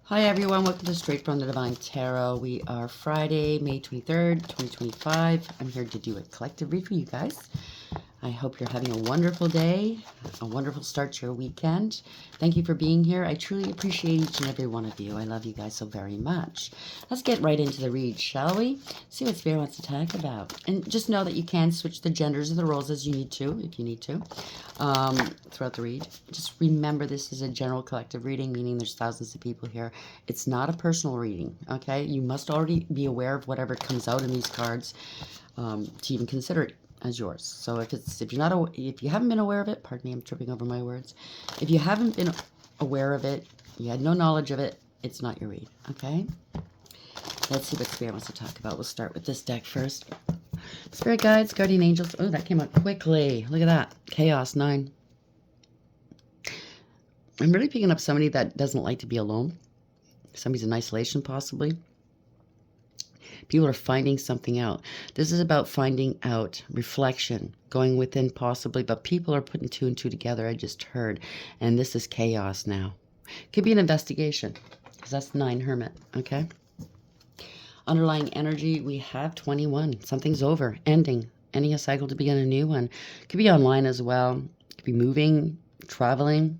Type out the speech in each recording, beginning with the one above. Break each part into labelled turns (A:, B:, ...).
A: Hi everyone, welcome to Straight from the Divine Tarot. We are Friday, May 23rd, 2025. I'm here to do a collective read for you guys. I hope you're having a wonderful day, a wonderful start to your weekend. Thank you for being here. I truly appreciate each and every one of you. I love you guys so very much. Let's get right into the read, shall we? See what Spirit wants to talk about. And just know that you can switch the genders of the roles as you need to, if you need to, throughout the read. Just remember this is a general collective reading, meaning there's thousands of people here. It's not a personal reading, okay? You must already be aware of whatever comes out in these cards to even consider it as yours. So if you haven't been aware of it, pardon me, I'm tripping over my words. If you haven't been aware of it, you had no knowledge of it, it's not your read, okay? Let's see what Spirit wants to talk about. We'll start with this deck first. Spirit guides, guardian angels. Oh, that came out quickly. Look at that. Chaos 9. I'm really picking up somebody that doesn't like to be alone. Somebody's in isolation, possibly. People are finding something out. This is about finding out, reflection, going within possibly, but people are putting two and two together, I just heard. And this is chaos now. Could be an investigation, because that's 9 Hermit, okay? Underlying energy, we have 21. Something's over, ending a cycle to begin a new one. Could be online as well. Could be moving, traveling.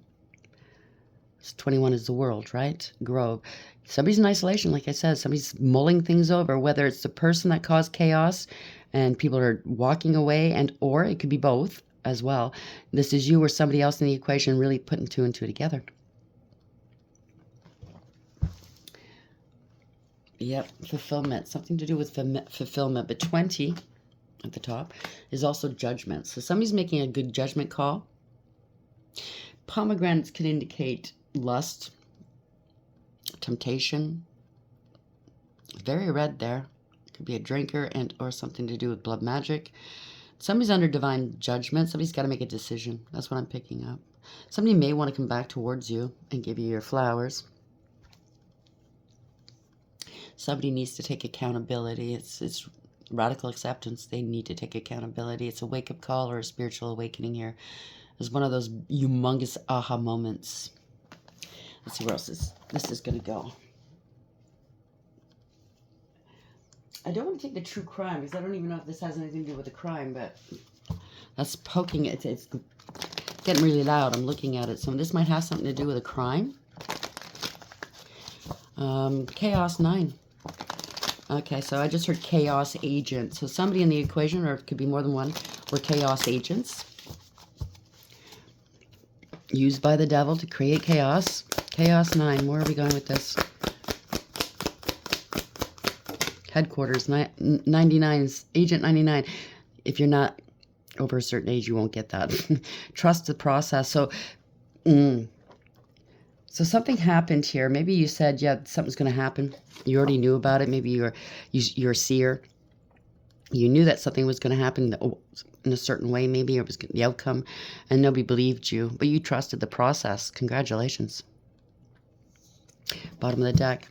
A: 21 is the world, right? Grow. Somebody's in isolation, like I said. Somebody's mulling things over, whether it's the person that caused chaos and people are walking away, and or it could be both as well. This is you or somebody else in the equation really putting two and two together. Yep, fulfillment. Something to do with fulfillment. But 20 at the top is also judgment. So somebody's making a good judgment call. Pomegranates can indicate lust, temptation. Very red there. Could be a drinker and or something to do with blood magic. Somebody's under divine judgment. Somebody's got to make a decision. That's what I'm picking up. Somebody may want to come back towards you and give you your flowers. Somebody needs to take accountability. It's radical acceptance. They need to take accountability. It's a wake-up call or a spiritual awakening here. It's one of those humongous aha moments. Let's see where else this is going to go. I don't want to take the true crime because I don't even know if this has anything to do with a crime, but that's poking it. It's getting really loud. I'm looking at it. So this might have something to do with a crime. Chaos 9. Okay, so I just heard chaos agent. So somebody in the equation, or it could be more than one, were chaos agents. Used by the devil to create chaos. Chaos 9. Where are we going with this? Headquarters 99. Agent 99. If you're not over a certain age, you won't get that. Trust the process. So, so something happened here. Maybe you said, yeah, something's going to happen. You already knew about it. Maybe you're a seer. You knew that something was going to happen in a certain way. Maybe it was the outcome, and nobody believed you. But you trusted the process. Congratulations. Bottom of the deck.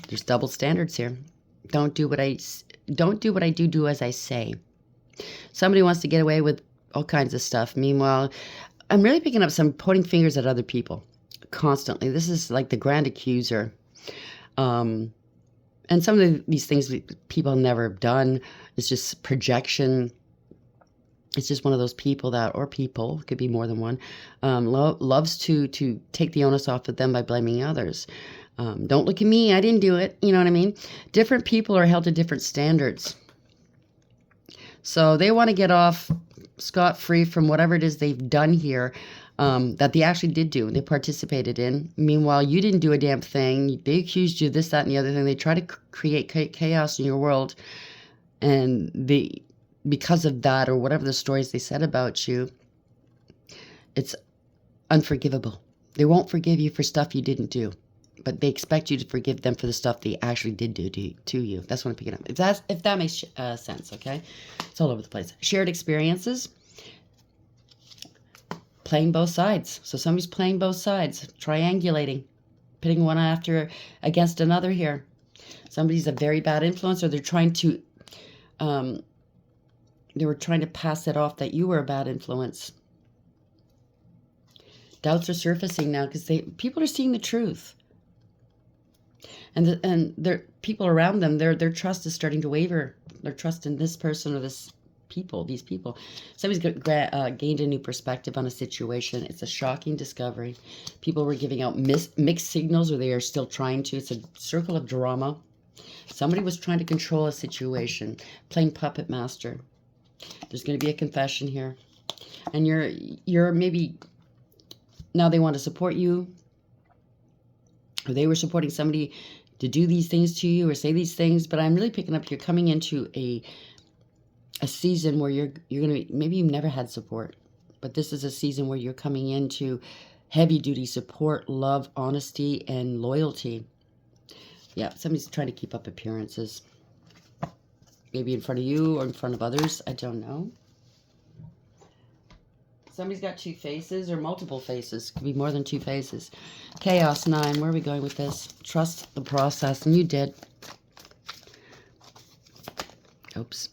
A: There's double standards here. Don't do what I do as I say. Somebody wants to get away with all kinds of stuff. Meanwhile, I'm really picking up some pointing fingers at other people constantly. This is like the grand accuser. And some of these things people have never done. It's just projection. It's just one of those people that, or people, could be more than one, loves to take the onus off of them by blaming others. Don't look at me, I didn't do it. You know what I mean? Different people are held to different standards. So they want to get off scot-free from whatever it is they've done here that they actually did do and they participated in. Meanwhile, you didn't do a damn thing. They accused you of this, that, and the other thing. They try to create chaos in your world. And because of that, or whatever the stories they said about you, it's unforgivable. They won't forgive you for stuff you didn't do. But they expect you to forgive them for the stuff they actually did do to you. That's what I'm picking up. If that makes sense, okay? It's all over the place. Shared experiences. Playing both sides. So somebody's playing both sides. Triangulating. Pitting one against another here. Somebody's a very bad influence, or they're trying to... they were trying to pass it off that you were a bad influence. Doubts are surfacing now because people are seeing the truth. And their people around them, their trust is starting to waver. Their trust in this person or these people. Somebody's gained a new perspective on a situation. It's a shocking discovery. People were giving out mixed signals, or they are still trying to. It's a circle of drama. Somebody was trying to control a situation, playing puppet master. There's going to be a confession here. And you're maybe, now they want to support you, or they were supporting somebody to do these things to you or say these things, but I'm really picking up you're coming into a season where you're going to, maybe you've never had support, but this is a season where you're coming into heavy duty support, love, honesty, and loyalty. Yeah, somebody's trying to keep up appearances. Maybe in front of you or in front of others. I don't know. Somebody's got two faces or multiple faces. Could be more than two faces. Chaos 9. Where are we going with this? Trust the process. And you did. Oops.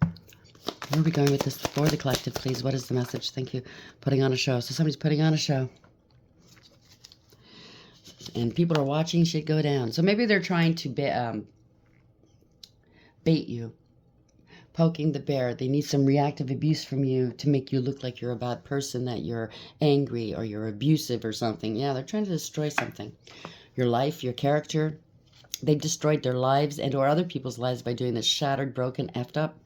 A: Where are we going with this? For the collective, please. What is the message? Thank you. Putting on a show. So somebody's putting on a show. And people are watching shit go down. So maybe they're trying to bait you. Poking the bear. They need some reactive abuse from you to make you look like you're a bad person, that you're angry or you're abusive or something. Yeah, they're trying to destroy something. Your life, your character. They've destroyed their lives and or other people's lives by doing this. Shattered, broken, effed up.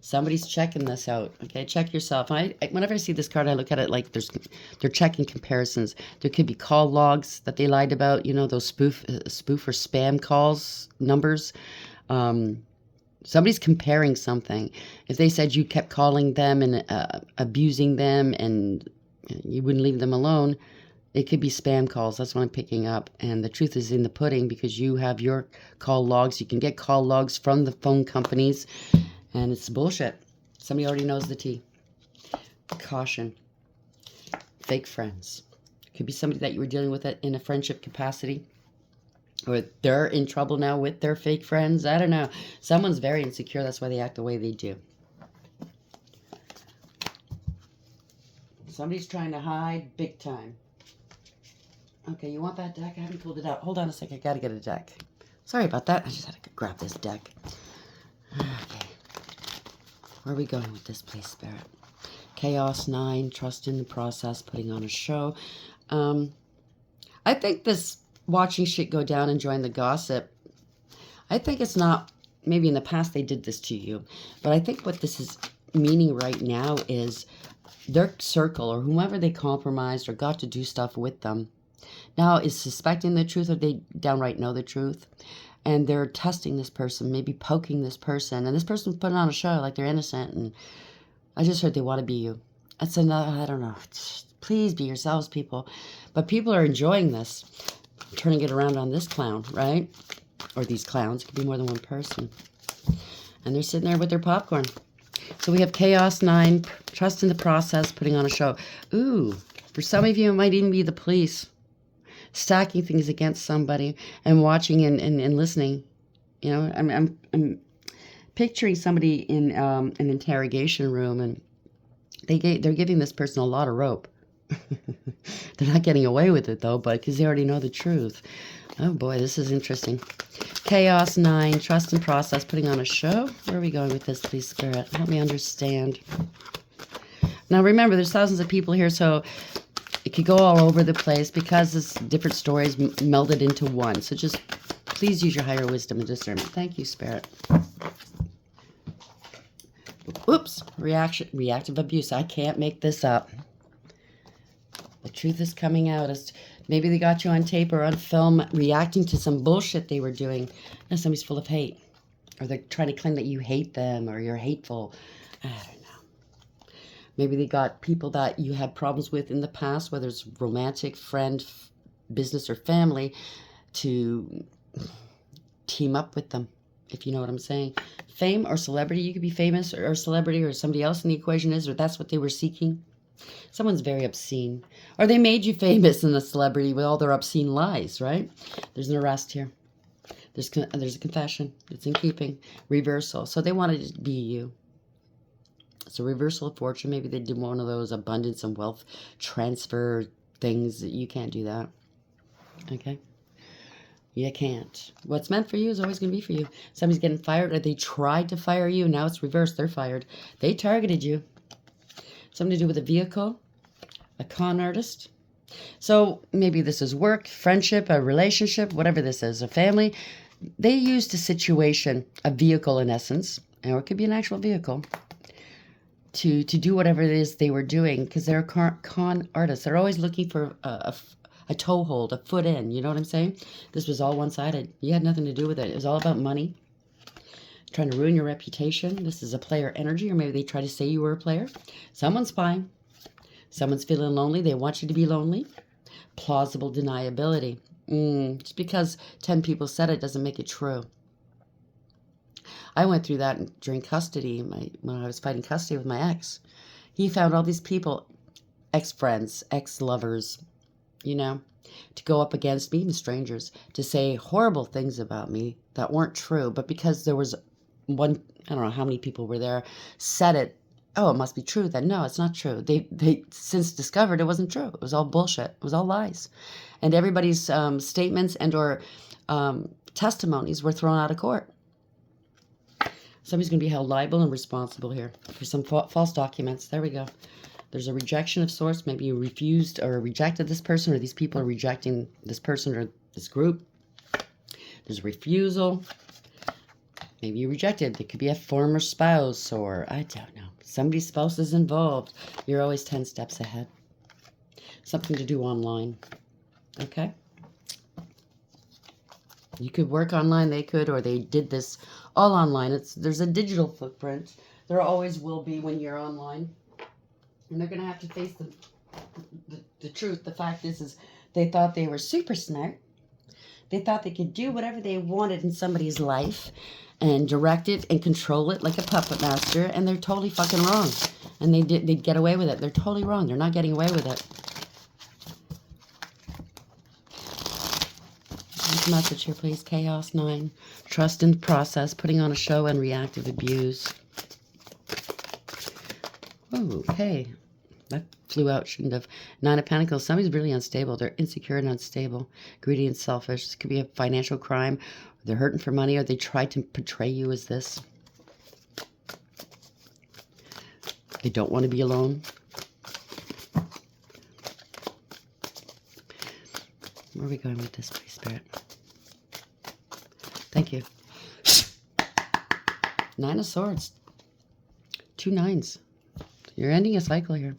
A: Somebody's checking this out. Okay, check yourself. Whenever I see this card, I look at it like they're checking comparisons. There could be call logs that they lied about. You know, those spoof or spam calls numbers. Somebody's comparing something. If they said you kept calling them and abusing them and you wouldn't leave them alone, it could be spam calls. That's what I'm picking up. And the truth is in the pudding, because you have your call logs. You can get call logs from the phone companies. And it's bullshit. Somebody already knows the tea. Caution. Fake friends. Could be somebody that you were dealing with in a friendship capacity. Or they're in trouble now with their fake friends. I don't know. Someone's very insecure. That's why they act the way they do. Somebody's trying to hide big time. Okay, you want that deck? I haven't pulled it out. Hold on a second. I got to get a deck. Sorry about that. I just had to grab this deck. Okay. Where are we going with this, please, Spirit? Chaos 9, trust in the process, putting on a show. I think this watching shit go down, enjoying the gossip, I think it's not, maybe in the past they did this to you, but I think what this is meaning right now is their circle or whomever they compromised or got to do stuff with them now is suspecting the truth, or they downright know the truth. And they're testing this person, maybe poking this person. And this person's putting on a show like they're innocent. And I just heard they want to be you. That's another, I don't know. Please be yourselves, people. But people are enjoying this. Turning it around on this clown, right? Or these clowns. It could be more than one person. And they're sitting there with their popcorn. So we have Chaos 9, trust in the process, putting on a show. Ooh, for some of you, it might even be the police. Stacking things against somebody and watching and listening. You know, I'm picturing somebody in an interrogation room, and they're giving this person a lot of rope. They're not getting away with it though, but because they already know the truth. Oh boy, this is interesting. Chaos 9, trust and process, putting on a show. Where are we going with this, please, Spirit? Help me understand. Now remember, there's thousands of people here, so it could go all over the place because this different stories melded into one. So just please use your higher wisdom and discernment. Thank you, Spirit. Oops. Reactive abuse. I can't make this up. The truth is coming out. Maybe they got you on tape or on film reacting to some bullshit they were doing. And somebody's full of hate. Or they're trying to claim that you hate them or you're hateful. I don't know. Maybe they got people that you had problems with in the past, whether it's romantic, friend, business, or family, to team up with them, if you know what I'm saying. Fame or celebrity. You could be famous or celebrity, or somebody else in the equation is, or that's what they were seeking. Someone's very obscene. Or they made you famous and a celebrity with all their obscene lies, right? There's an arrest here. There's a confession. It's in keeping. Reversal. So they wanted to be you. It's a reversal of fortune. Maybe they did one of those abundance and wealth transfer things. You can't do that. Okay. You can't. What's meant for you is always going to be for you. Somebody's getting fired, or they tried to fire you. Now it's reversed. They're fired. They targeted you. Something to do with a vehicle, a con artist. So maybe this is work, friendship, a relationship, whatever this is, a family. They used a situation, a vehicle in essence, or it could be an actual vehicle, to do whatever it is they were doing, because they're con artists. They're always looking for a toehold, a foot in. You know what I'm saying? This was all one-sided. You had nothing to do with it. It was all about money, trying to ruin your reputation. This is a player energy, or maybe they try to say you were a player. Someone's spying. Someone's feeling lonely. They want you to be lonely. Plausible deniability. Just because 10 people said it doesn't make it true. I went through that during custody, when I was fighting custody with my ex. He found all these people, ex-friends, ex-lovers, to go up against me, even strangers, to say horrible things about me that weren't true. But because there was one, I don't know how many people were there, said it, oh, it must be true. Then no, it's not true. They since discovered it wasn't true. It was all bullshit. It was all lies. And everybody's statements and or testimonies were thrown out of court. Somebody's going to be held liable and responsible here for some false documents. There we go. There's a rejection of sorts. Maybe you refused or rejected this person, or these people are rejecting this person or this group. There's a refusal. Maybe you rejected. It could be a former spouse, or I don't know. Somebody's spouse is involved. You're always 10 steps ahead. Something to do online. Okay? You could work online, they could, or they did this all online. There's a digital footprint. There always will be when you're online. And they're going to have to face the truth. The fact is they thought they were super smart. They thought they could do whatever they wanted in somebody's life and direct it and control it like a puppet master, and they're totally fucking wrong. And they'd get away with it. They're totally wrong. They're not getting away with it. Message here, please. Chaos 9. Trust in the process. Putting on a show and reactive abuse. Oh, okay. That flew out. Shouldn't have. 9 of Pentacles. Somebody's really unstable. They're insecure and unstable. Greedy and selfish. This could be a financial crime. They're hurting for money, or they tried to portray you as this. They don't want to be alone. Where are we going with this, please, Spirit? Thank you. 9 of Swords. 2 9s. You're ending a cycle here.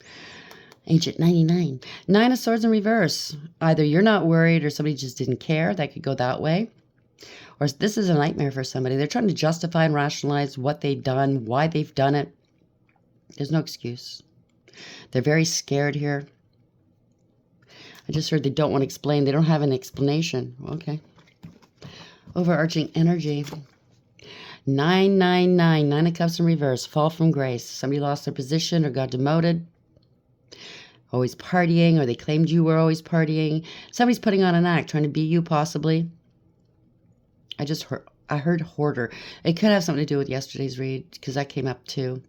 A: Ancient 99. 9 of Swords in reverse. Either you're not worried or somebody just didn't care. That could go that way. Or this is a nightmare for somebody. They're trying to justify and rationalize what they've done, why they've done it. There's no excuse. They're very scared here. I just heard they don't want to explain. They don't have an explanation. Okay. Overarching energy. 999. 9 of Cups in reverse. Fall from grace. Somebody lost their position or got demoted. Always partying, or they claimed you were always partying. Somebody's putting on an act, trying to be you possibly. I heard hoarder. It could have something to do with yesterday's read, because that came up too.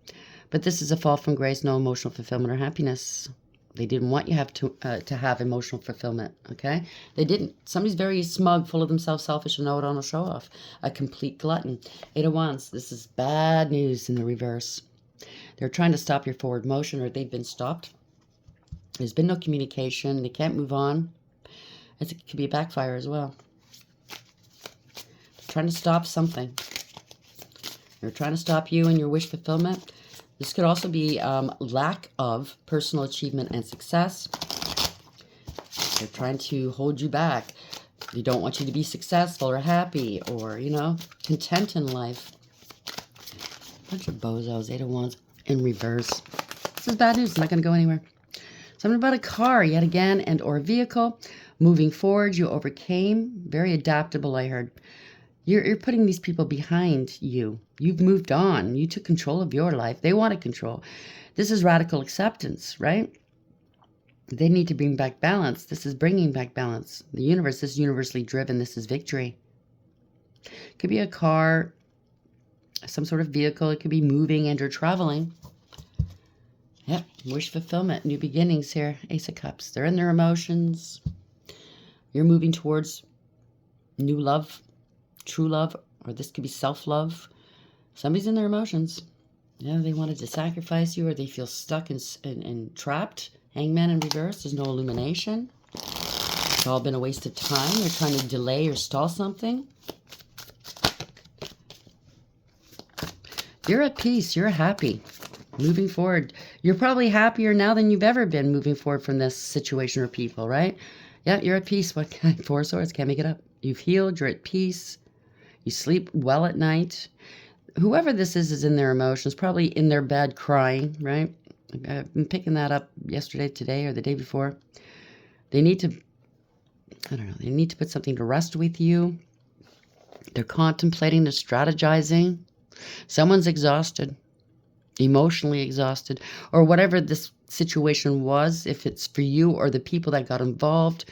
A: But this is a fall from grace, no emotional fulfillment or happiness. They didn't want you to have emotional fulfillment, okay? They didn't. Somebody's very smug, full of themselves, selfish, and know-it-all, and show off. A complete glutton. 8 of Wands. This is bad news in the reverse. They're trying to stop your forward motion, or they've been stopped. There's been no communication. They can't move on. It could be a backfire as well. They're trying to stop something. They're trying to stop you and your wish fulfillment. This could also be lack of personal achievement and success. They're trying to hold you back. They don't want you to be successful or happy or, content in life. Bunch of bozos. 8 of Wands in reverse. This is bad news. It's not going to go anywhere. Something about a car yet again, and or a vehicle. Moving forward, you overcame. Very adaptable, I heard. You're putting these people behind you. You've moved on. You took control of your life. They wanted control. This is radical acceptance, right? They need to bring back balance. This is bringing back balance. The universe is universally driven. This is victory. It could be a car, some sort of vehicle. It could be moving and or traveling. Yep, wish fulfillment, new beginnings here. Ace of Cups. They're in their emotions. You're moving towards new love, true love, or this could be self-love. Somebody's in their emotions. Yeah, they wanted to sacrifice you, or they feel stuck and trapped. Hangman in reverse. There's no illumination. It's all been a waste of time. They're trying to delay or stall something. You're at peace. You're happy. Moving forward. You're probably happier now than you've ever been moving forward from this situation or people, right? Yeah, you're at peace. What kind? Four of Swords. Can't make it up. You've healed. You're at peace. You sleep well at night. Whoever this is in their emotions, probably in their bed crying, right? I've been picking that up yesterday, today, or the day before. They need to, I don't know, they need to put something to rest with you. They're contemplating, they're strategizing. Someone's exhausted, emotionally exhausted, or whatever this situation was, if it's for you or the people that got involved,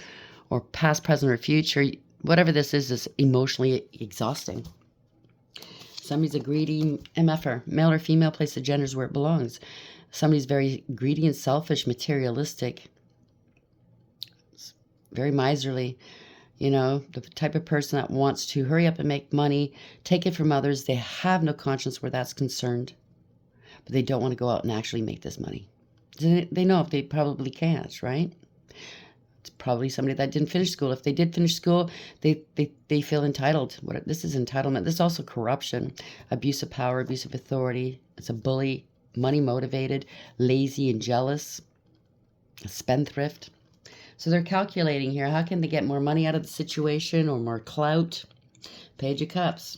A: or past, present, or future, whatever this is emotionally exhausting. Somebody's a greedy MFer, male or female, place the genders where it belongs. Somebody's very greedy and selfish, materialistic, very miserly. You know, the type of person that wants to hurry up and make money, take it from others. They have no conscience where that's concerned, but they don't want to go out and actually make this money. They know if they probably can't, right? It's probably somebody that didn't finish school. If they did finish school, they feel entitled. This is entitlement. This is also corruption, abuse of power, abuse of authority. It's a bully, money motivated, lazy and jealous, a spendthrift. So they're calculating here. How can they get more money out of the situation or more clout? Page of Cups.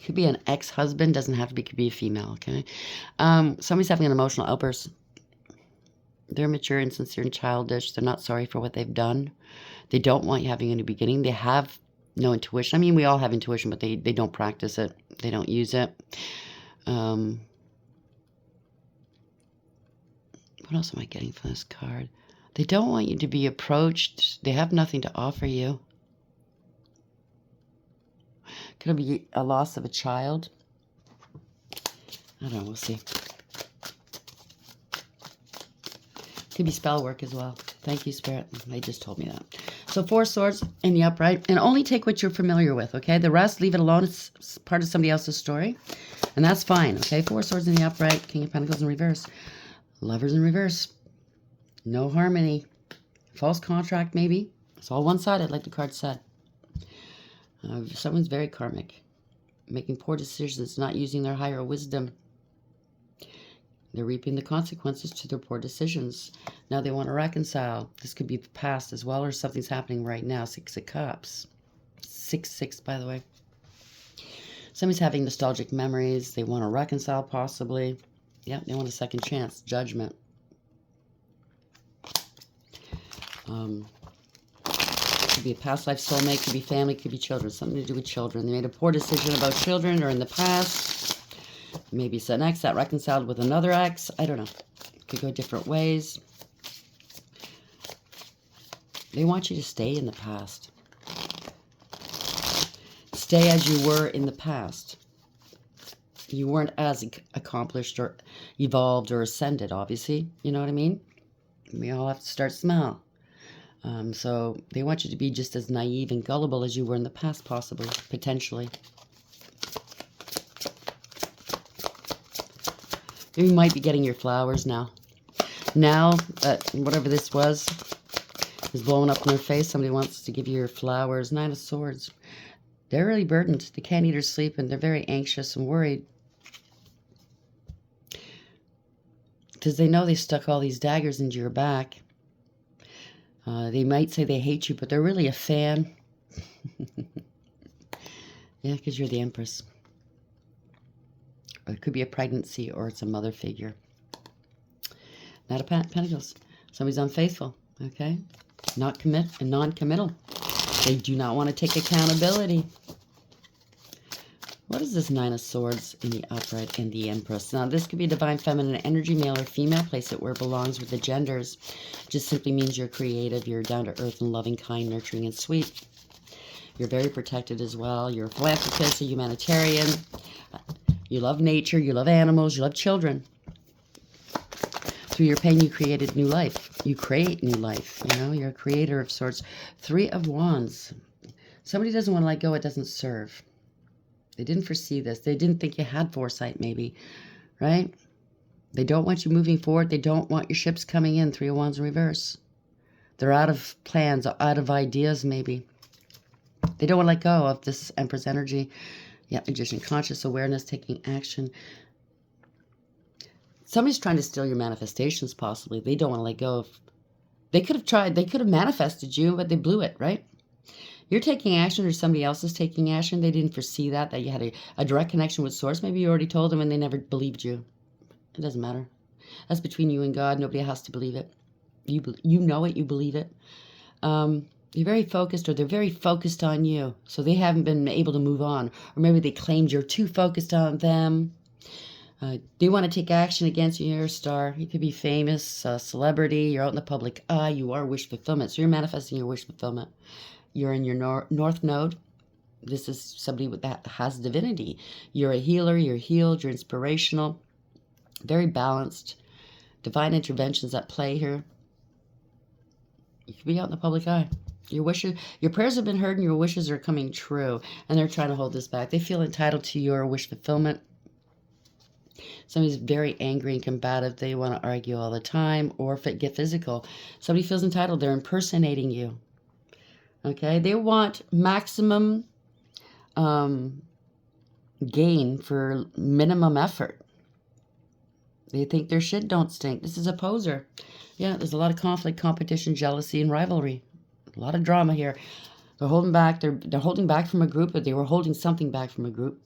A: Could be an ex-husband. Doesn't have to be. Could be a female, okay? Somebody's having an emotional outburst. They're mature, insincere, and childish. They're not sorry for what they've done. They don't want you having a new beginning. They have no intuition. I mean, we all have intuition, but they don't practice it. They don't use it. What else am I getting from this card? They don't want you to be approached. They have nothing to offer you. Could be a loss of a child. I don't know. We'll see. Could be spell work as well. Thank you, Spirit. They just told me that. So 4 swords in the upright. And only take what you're familiar with, okay? The rest, leave it alone. It's part of somebody else's story. And that's fine, okay? 4 swords in the upright. King of Pentacles in reverse. Lovers in reverse. No harmony. False contract, maybe. It's all one-sided, like the card said. Someone's very karmic. Making poor decisions, not using their higher wisdom. They're reaping the consequences to their poor decisions. Now they want to reconcile. This could be the past as well, or something's happening right now. 6 of Cups. 6-6, by the way. Somebody's having nostalgic memories. They want to reconcile, possibly. Yeah, they want a second chance. Judgment. Could be a past life soulmate. Could be family. Could be children. Something to do with children. They made a poor decision about children, or in the past. Maybe it's an ex that reconciled with another ex. I don't know. Could go different ways. They want you to stay in the past. Stay as you were in the past. You weren't as accomplished or evolved or ascended, obviously. You know what I mean? We all have to start small. So they want you to be just as naive and gullible as you were in the past, possibly, potentially. You might be getting your flowers now. Now that whatever this was is blowing up in their face, somebody wants to give you your flowers. 9 of Swords. They're really burdened. They can't eat or sleep, and they're very anxious and worried. Because they know they stuck all these daggers into your back. They might say they hate you, but they're really a fan. Yeah, because you're the Empress. Or it could be a pregnancy, or it's a mother figure. Knight of Pentacles. Somebody's unfaithful, okay? Non-committal. They do not want to take accountability. What is this 9 of Swords in the upright and the Empress? Now, this could be divine feminine energy, male or female. Place it where it belongs with the genders. Just simply means you're creative, you're down to earth and loving, kind, nurturing, and sweet. You're very protected as well. You're a philanthropist, a humanitarian. You love nature, you love animals, you love children. Through your pain, you created new life. You create new life. You know, you're a creator of sorts. 3 of Wands. Somebody doesn't want to let go. It doesn't serve. They didn't foresee this. They didn't think you had foresight, maybe, right? They don't want you moving forward. They don't want your ships coming in. Three of Wands in reverse. They're out of plans, out of ideas, maybe. They don't want to let go of this Empress energy. Yeah, Magician, conscious awareness, taking action. Somebody's trying to steal your manifestations, possibly. They don't want to let go of... They could have tried. They could have manifested you, but they blew it, right? You're taking action or somebody else is taking action. They didn't foresee that you had a direct connection with Source. Maybe you already told them and they never believed you. It doesn't matter. That's between you and God. Nobody has to believe it. You know it. You believe it. You're very focused, or they're very focused on you. So they haven't been able to move on. Or maybe they claimed you're too focused on them. They want to take action against you. You're a star. You could be famous, a celebrity. You're out in the public eye. You are wish fulfillment. So you're manifesting your wish fulfillment. You're in your north node. This is somebody that has divinity. You're a healer. You're healed. You're inspirational. Very balanced. Divine interventions at play here. You could be out in the public eye. Your wishes, your prayers have been heard and your wishes are coming true. And they're trying to hold this back. They feel entitled to your wish fulfillment. Somebody's very angry and combative. They want to argue all the time or get physical. Somebody feels entitled. They're impersonating you. Okay? They want maximum gain for minimum effort. They think their shit don't stink. This is a poser. Yeah, there's a lot of conflict, competition, jealousy, and rivalry. A lot of drama here. They're holding back. They're holding back from a group, but they were holding something back from a group.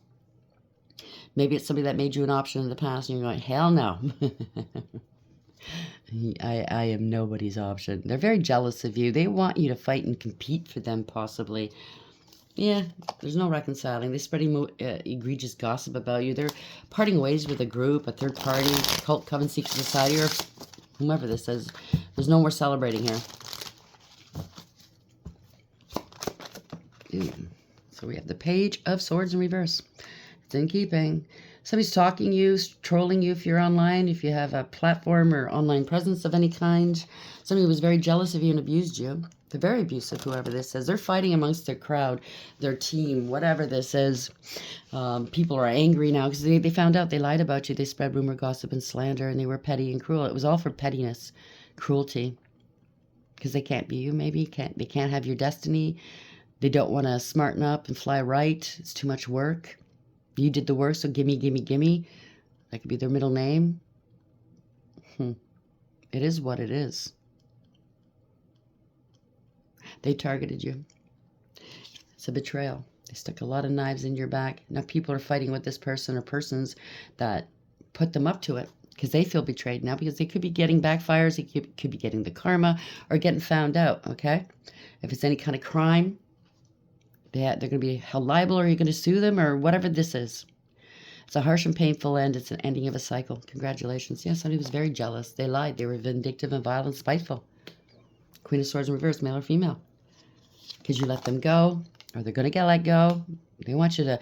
A: Maybe it's somebody that made you an option in the past, and you're going, hell no. I am nobody's option. They're very jealous of you. They want you to fight and compete for them, possibly. Yeah, there's no reconciling. They spread egregious gossip about you. They're parting ways with a group, a third party, cult, coven, secret society, or whomever this is. There's no more celebrating here. So we have the Page of Swords in reverse. It's in keeping. Somebody's talking you, trolling you if you're online, if you have a platform or online presence of any kind. Somebody was very jealous of you and abused you. They're very abusive, whoever this is. They're fighting amongst their crowd, their team, whatever this is. People are angry now because they found out they lied about you. They spread rumor, gossip, and slander, and they were petty and cruel. It was all for pettiness, cruelty, because they can't be you, maybe. They can't have your destiny. They don't want to smarten up and fly right. It's too much work. You did the work, so gimme, gimme, gimme. That could be their middle name. It is what it is. They targeted you. It's a betrayal. They stuck a lot of knives in your back. Now people are fighting with this person or persons that put them up to it because they feel betrayed now, because they could be getting backfires. They could be getting the karma or getting found out, okay? If it's any kind of crime, they're going to be held liable, or you're going to sue them, or whatever this is. It's a harsh and painful end. It's an ending of a cycle. Congratulations. Yes, somebody was very jealous. They lied. They were vindictive and violent, spiteful. Queen of Swords in reverse, male or female. Because you let them go, or they're going to get let go. They want you to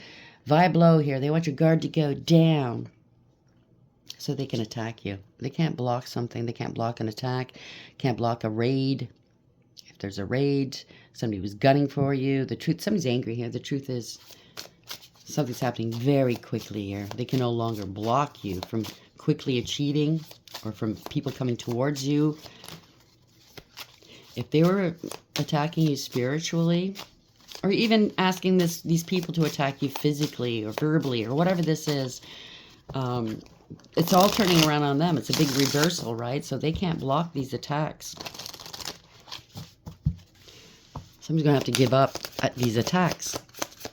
A: vibe low here. They want your guard to go down so they can attack you. They can't block something. They can't block an attack. Can't block a raid. If there's a raid, somebody was gunning for you. The truth, somebody's angry here. The truth is, something's happening very quickly here. They can no longer block you from quickly achieving or from people coming towards you. If they were attacking you spiritually, or even asking these people to attack you physically or verbally or whatever this is, it's all turning around on them. It's a big reversal, right? So they can't block these attacks. Somebody's going to have to give up at these attacks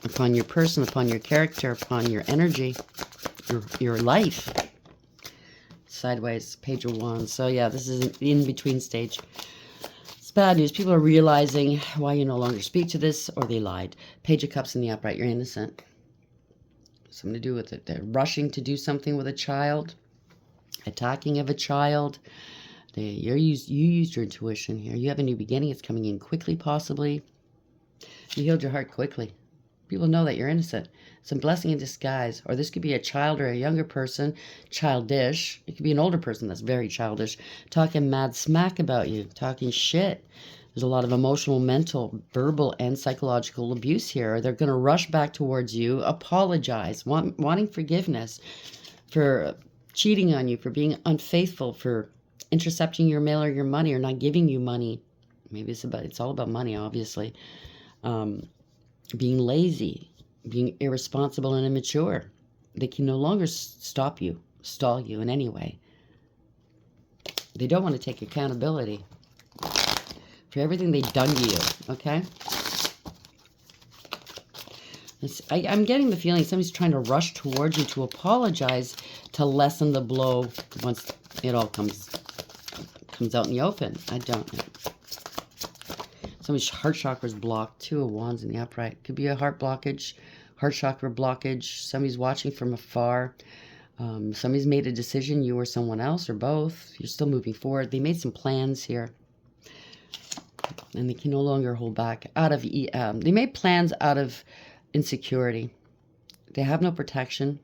A: upon your person, upon your character, upon your energy, your life. Sideways, Page of Wands. So yeah, this is an in-between stage. It's bad news. People are realizing why you no longer speak to this, or they lied. Page of Cups in the upright. You're innocent. Something to do with it. They're rushing to do something with a child. Attacking of a child. You used your intuition here. You have a new beginning. It's coming in quickly, possibly. You healed your heart quickly. People know that you're innocent. Some blessing in disguise. Or this could be a child or a younger person, childish. It could be an older person that's very childish, talking mad smack about you, talking shit. There's a lot of emotional, mental, verbal, and psychological abuse here. They're going to rush back towards you, apologize, wanting forgiveness for cheating on you, for being unfaithful, for intercepting your mail or your money, or not giving you money. Maybe it's all about money, obviously. Being lazy, being irresponsible and immature. They can no longer stall you in any way. They don't want to take accountability for everything they've done to you, okay? I'm getting the feeling somebody's trying to rush towards you to apologize to lessen the blow once it all comes out in the open. I don't know. Somebody's heart chakra is blocked. 2 of Wands in the upright. Could be a heart blockage, heart chakra blockage. Somebody's watching from afar. Somebody's made a decision, you or someone else, or both. You're still moving forward. They made some plans here, and they can no longer hold back. They made plans out of insecurity. They have no protection.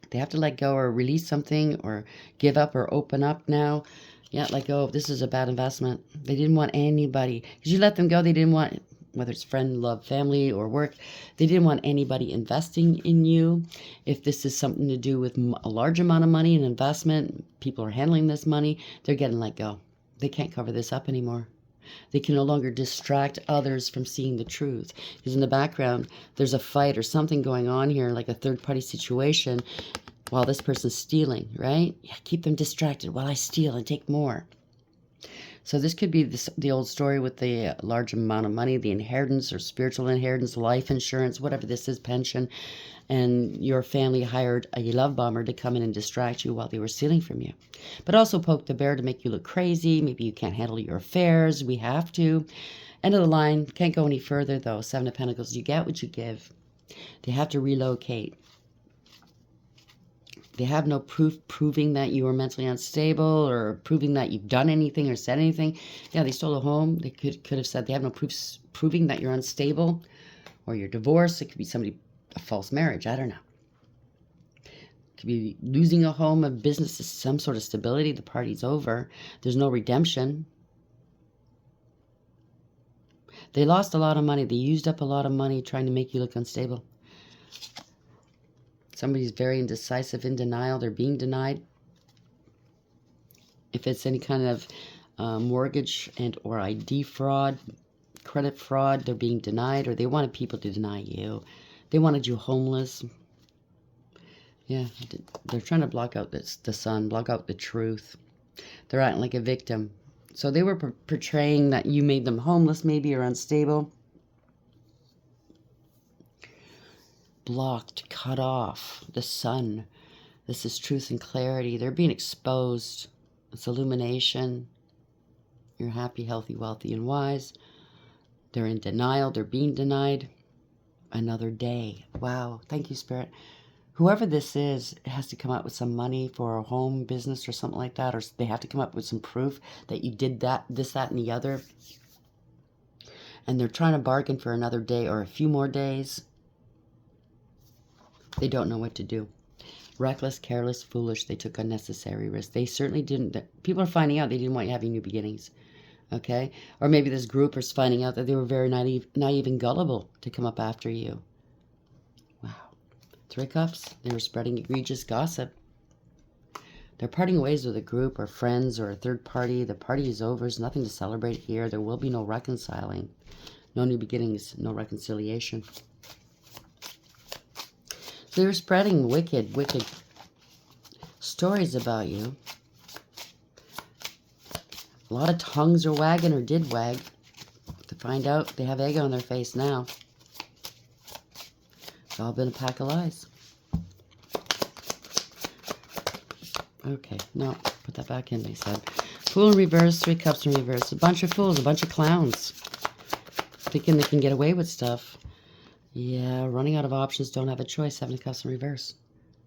A: They have to let go or release something or give up or open up now. Yeah, let go. This is a bad investment. They didn't want anybody. Because you let them go, they didn't want, whether it's friend, love, family, or work, they didn't want anybody investing in you. If this is something to do with a large amount of money and investment, people are handling this money, they're getting let go. They can't cover this up anymore. They can no longer distract others from seeing the truth. Because in the background, there's a fight or something going on here, like a third-party situation, while this person's stealing, right? Yeah, keep them distracted while I steal and take more. So this could be the old story with the large amount of money, the inheritance or spiritual inheritance, life insurance, whatever this is, pension, and your family hired a love bomber to come in and distract you while they were stealing from you. But also poke the bear to make you look crazy. Maybe you can't handle your affairs. We have to. End of the line. Can't go any further, though. 7 of Pentacles. You get what you give. They have to relocate. They have no proof proving that you are mentally unstable or proving that you've done anything or said anything. Yeah, they stole a home. They could have said they have no proofs proving that you're unstable or you're divorced. It could be a false marriage. I don't know. It could be losing a home, a business, some sort of stability. The party's over. There's no redemption. They lost a lot of money. They used up a lot of money trying to make you look unstable. Somebody's very indecisive, in denial. They're being denied. If it's any kind of mortgage and or ID fraud, credit fraud, they're being denied, or they wanted people to deny you. They wanted you homeless. Yeah, they're trying to block out the sun, block out the truth. They're acting like a victim. So they were portraying that you made them homeless maybe or unstable. Blocked, cut off, the sun. This is truth and clarity. They're being exposed. It's illumination. You're happy, healthy, wealthy, and wise. They're in denial. They're being denied. Another day. Wow. Thank you, Spirit. Whoever this is, it has to come up with some money for a home, business, or something like that. Or they have to come up with some proof that you did that, this, that, and the other. And they're trying to bargain for another day or a few more days. They don't know what to do. Reckless, careless, foolish. They took unnecessary risks. They certainly didn't. People are finding out they didn't want you having new beginnings. Okay? Or maybe this group is finding out that they were very naive and gullible to come up after you. Wow. 3 of Cups. They were spreading egregious gossip. They're parting ways with a group or friends or a third party. The party is over. There's nothing to celebrate here. There will be no reconciling. No new beginnings. No reconciliation. They're spreading wicked stories about you. A lot of tongues are wagging or did wag. To find out, they have egg on their face now. It's all been a pack of lies. Okay, no, put that back in, they said. Fool in reverse, 3 Cups in reverse. A bunch of fools, a bunch of clowns. Thinking they can get away with stuff. Yeah, running out of options, don't have a choice. 7 of Cups in reverse.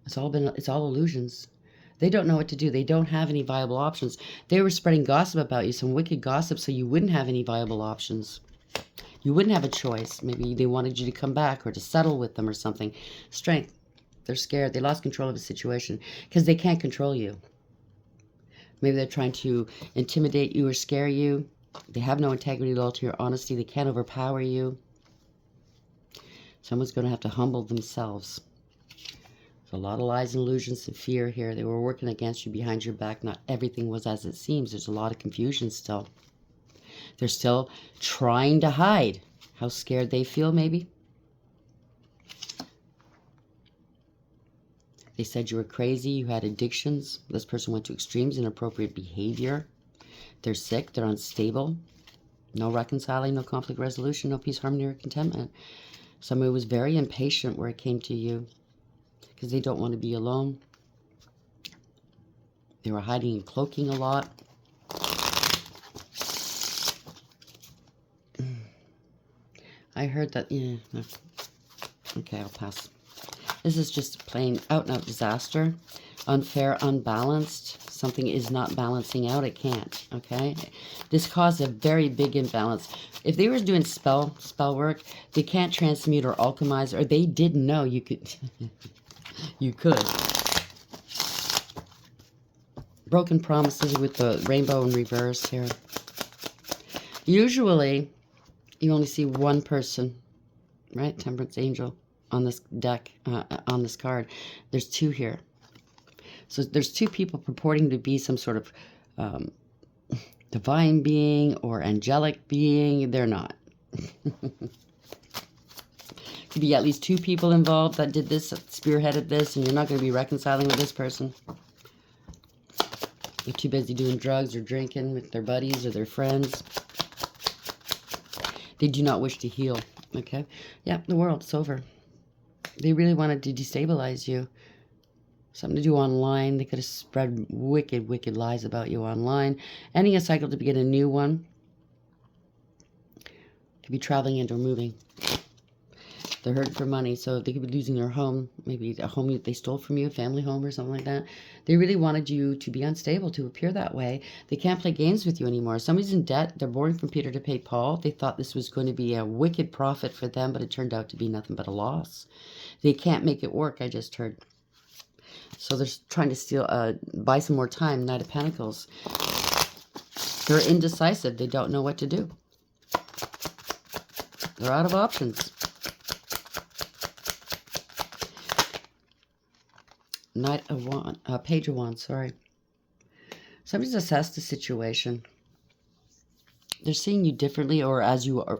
A: It's all illusions. They don't know what to do. They don't have any viable options. They were spreading gossip about you, some wicked gossip, so you wouldn't have any viable options. You wouldn't have a choice. Maybe they wanted you to come back or to settle with them or something. Strength. They're scared. They lost control of the situation because they can't control you. Maybe they're trying to intimidate you or scare you. They have no integrity, loyalty, or honesty. They can't overpower you. Someone's going to have to humble themselves. There's a lot of lies and illusions and fear here. They were working against you behind your back. Not everything was as it seems. There's a lot of confusion still. They're still trying to hide how scared they feel, maybe. They said you were crazy, you had addictions. This person went to extremes, inappropriate behavior. They're sick, they're unstable. No reconciling, no conflict resolution, no peace, harmony, or contentment. Somebody was very impatient where it came to you because they don't want to be alone. They were hiding and cloaking a lot. I heard that, yeah. Okay, I'll pass. This is just plain out-and-out disaster. Unfair, unbalanced. Something is not balancing out. It can't, okay? This caused a very big imbalance. If they were doing spell work, they can't transmute or alchemize, or they didn't know you could. You could. Broken promises with the rainbow in reverse here. Usually, you only see one person, right? Temperance Angel on this deck, on this card. There's two here. So there's two people purporting to be some sort of divine being or angelic being. They're not. Could be at least two people involved that did this, spearheaded this, and you're not going to be reconciling with this person. They're too busy doing drugs or drinking with their buddies or their friends. They do not wish to heal. Okay? Yeah, the world, it's over. They really wanted to destabilize you. Something to do online. They could have spread wicked, wicked lies about you online. Ending a cycle to begin a new one. Could be traveling and or moving. They're hurting for money, so they could be losing their home. Maybe a home they stole from you, a family home or something like that. They really wanted you to be unstable, to appear that way. They can't play games with you anymore. Somebody's in debt. They're borrowing from Peter to pay Paul. They thought this was going to be a wicked profit for them, but it turned out to be nothing but a loss. They can't make it work, I just heard. So they're trying to steal, buy some more time. Knight of Pentacles. They're indecisive. They don't know what to do. They're out of options. Knight of Wands, Page of Wands, sorry. Somebody's assessed the situation. They're seeing you differently or as you are,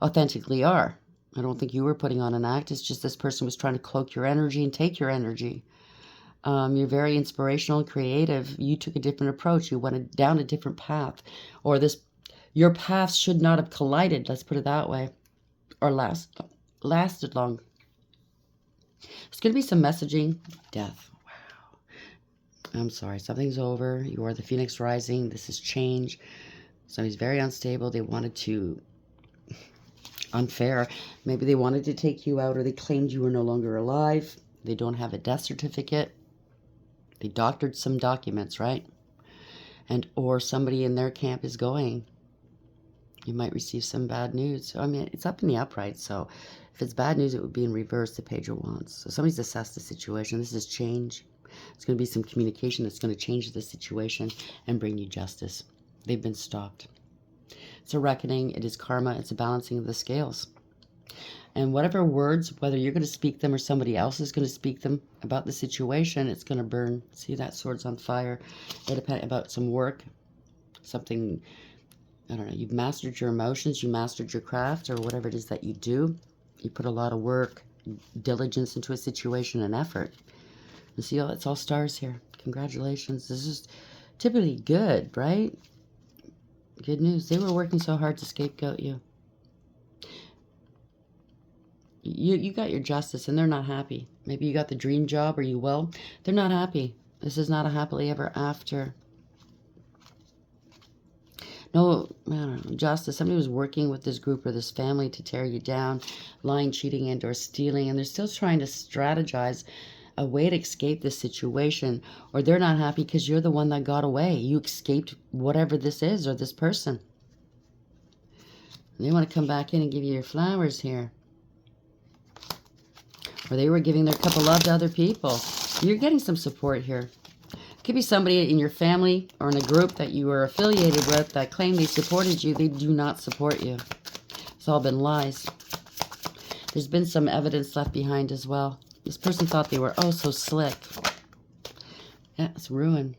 A: authentically are. I don't think you were putting on an act. It's just this person was trying to cloak your energy and take your energy. You're very inspirational and creative. You took a different approach. You went down a different path. Or your paths should not have collided, let's put it that way. Or lasted long. There's going to be some messaging. Death. Wow. I'm sorry. Something's over. You are the Phoenix rising. This is change. Somebody's very unstable. They wanted to... Unfair. Maybe they wanted to take you out or they claimed you were no longer alive. They don't have a death certificate. They doctored some documents, right? Or somebody in their camp is going. You might receive some bad news. So, I mean, it's up in the upright. So if it's bad news, it would be in reverse, the Page of Wands. So somebody's assessed the situation. This is change. It's going to be some communication that's going to change the situation and bring you justice. They've been stopped. It's a reckoning. It is karma. It's a balancing of the scales. And whatever words, whether you're going to speak them or somebody else is going to speak them about the situation, it's going to burn. See that sword's on fire. It depends about some work, something, I don't know, you've mastered your emotions, you mastered your craft, or whatever it is that you do. You put a lot of work, diligence into a situation and effort. And see, it's all stars here. Congratulations. This is typically good, right? Good news. They were working so hard to scapegoat you. You got your justice and they're not happy. Maybe you got the dream job or you will. They're not happy. This is not a happily ever after. No, I don't know, justice. Somebody was working with this group or this family to tear you down, lying, cheating, and or stealing, and they're still trying to strategize a way to escape this situation, or they're not happy because you're the one that got away. You escaped whatever this is or this person. And they want to come back in and give you your flowers here. Or they were giving their cup of love to other people. You're getting some support here. Could be somebody in your family or in a group that you were affiliated with that claim they supported you. They do not support you. It's all been lies. There's been some evidence left behind as well. This person thought they were oh so slick. Yeah, it's ruin.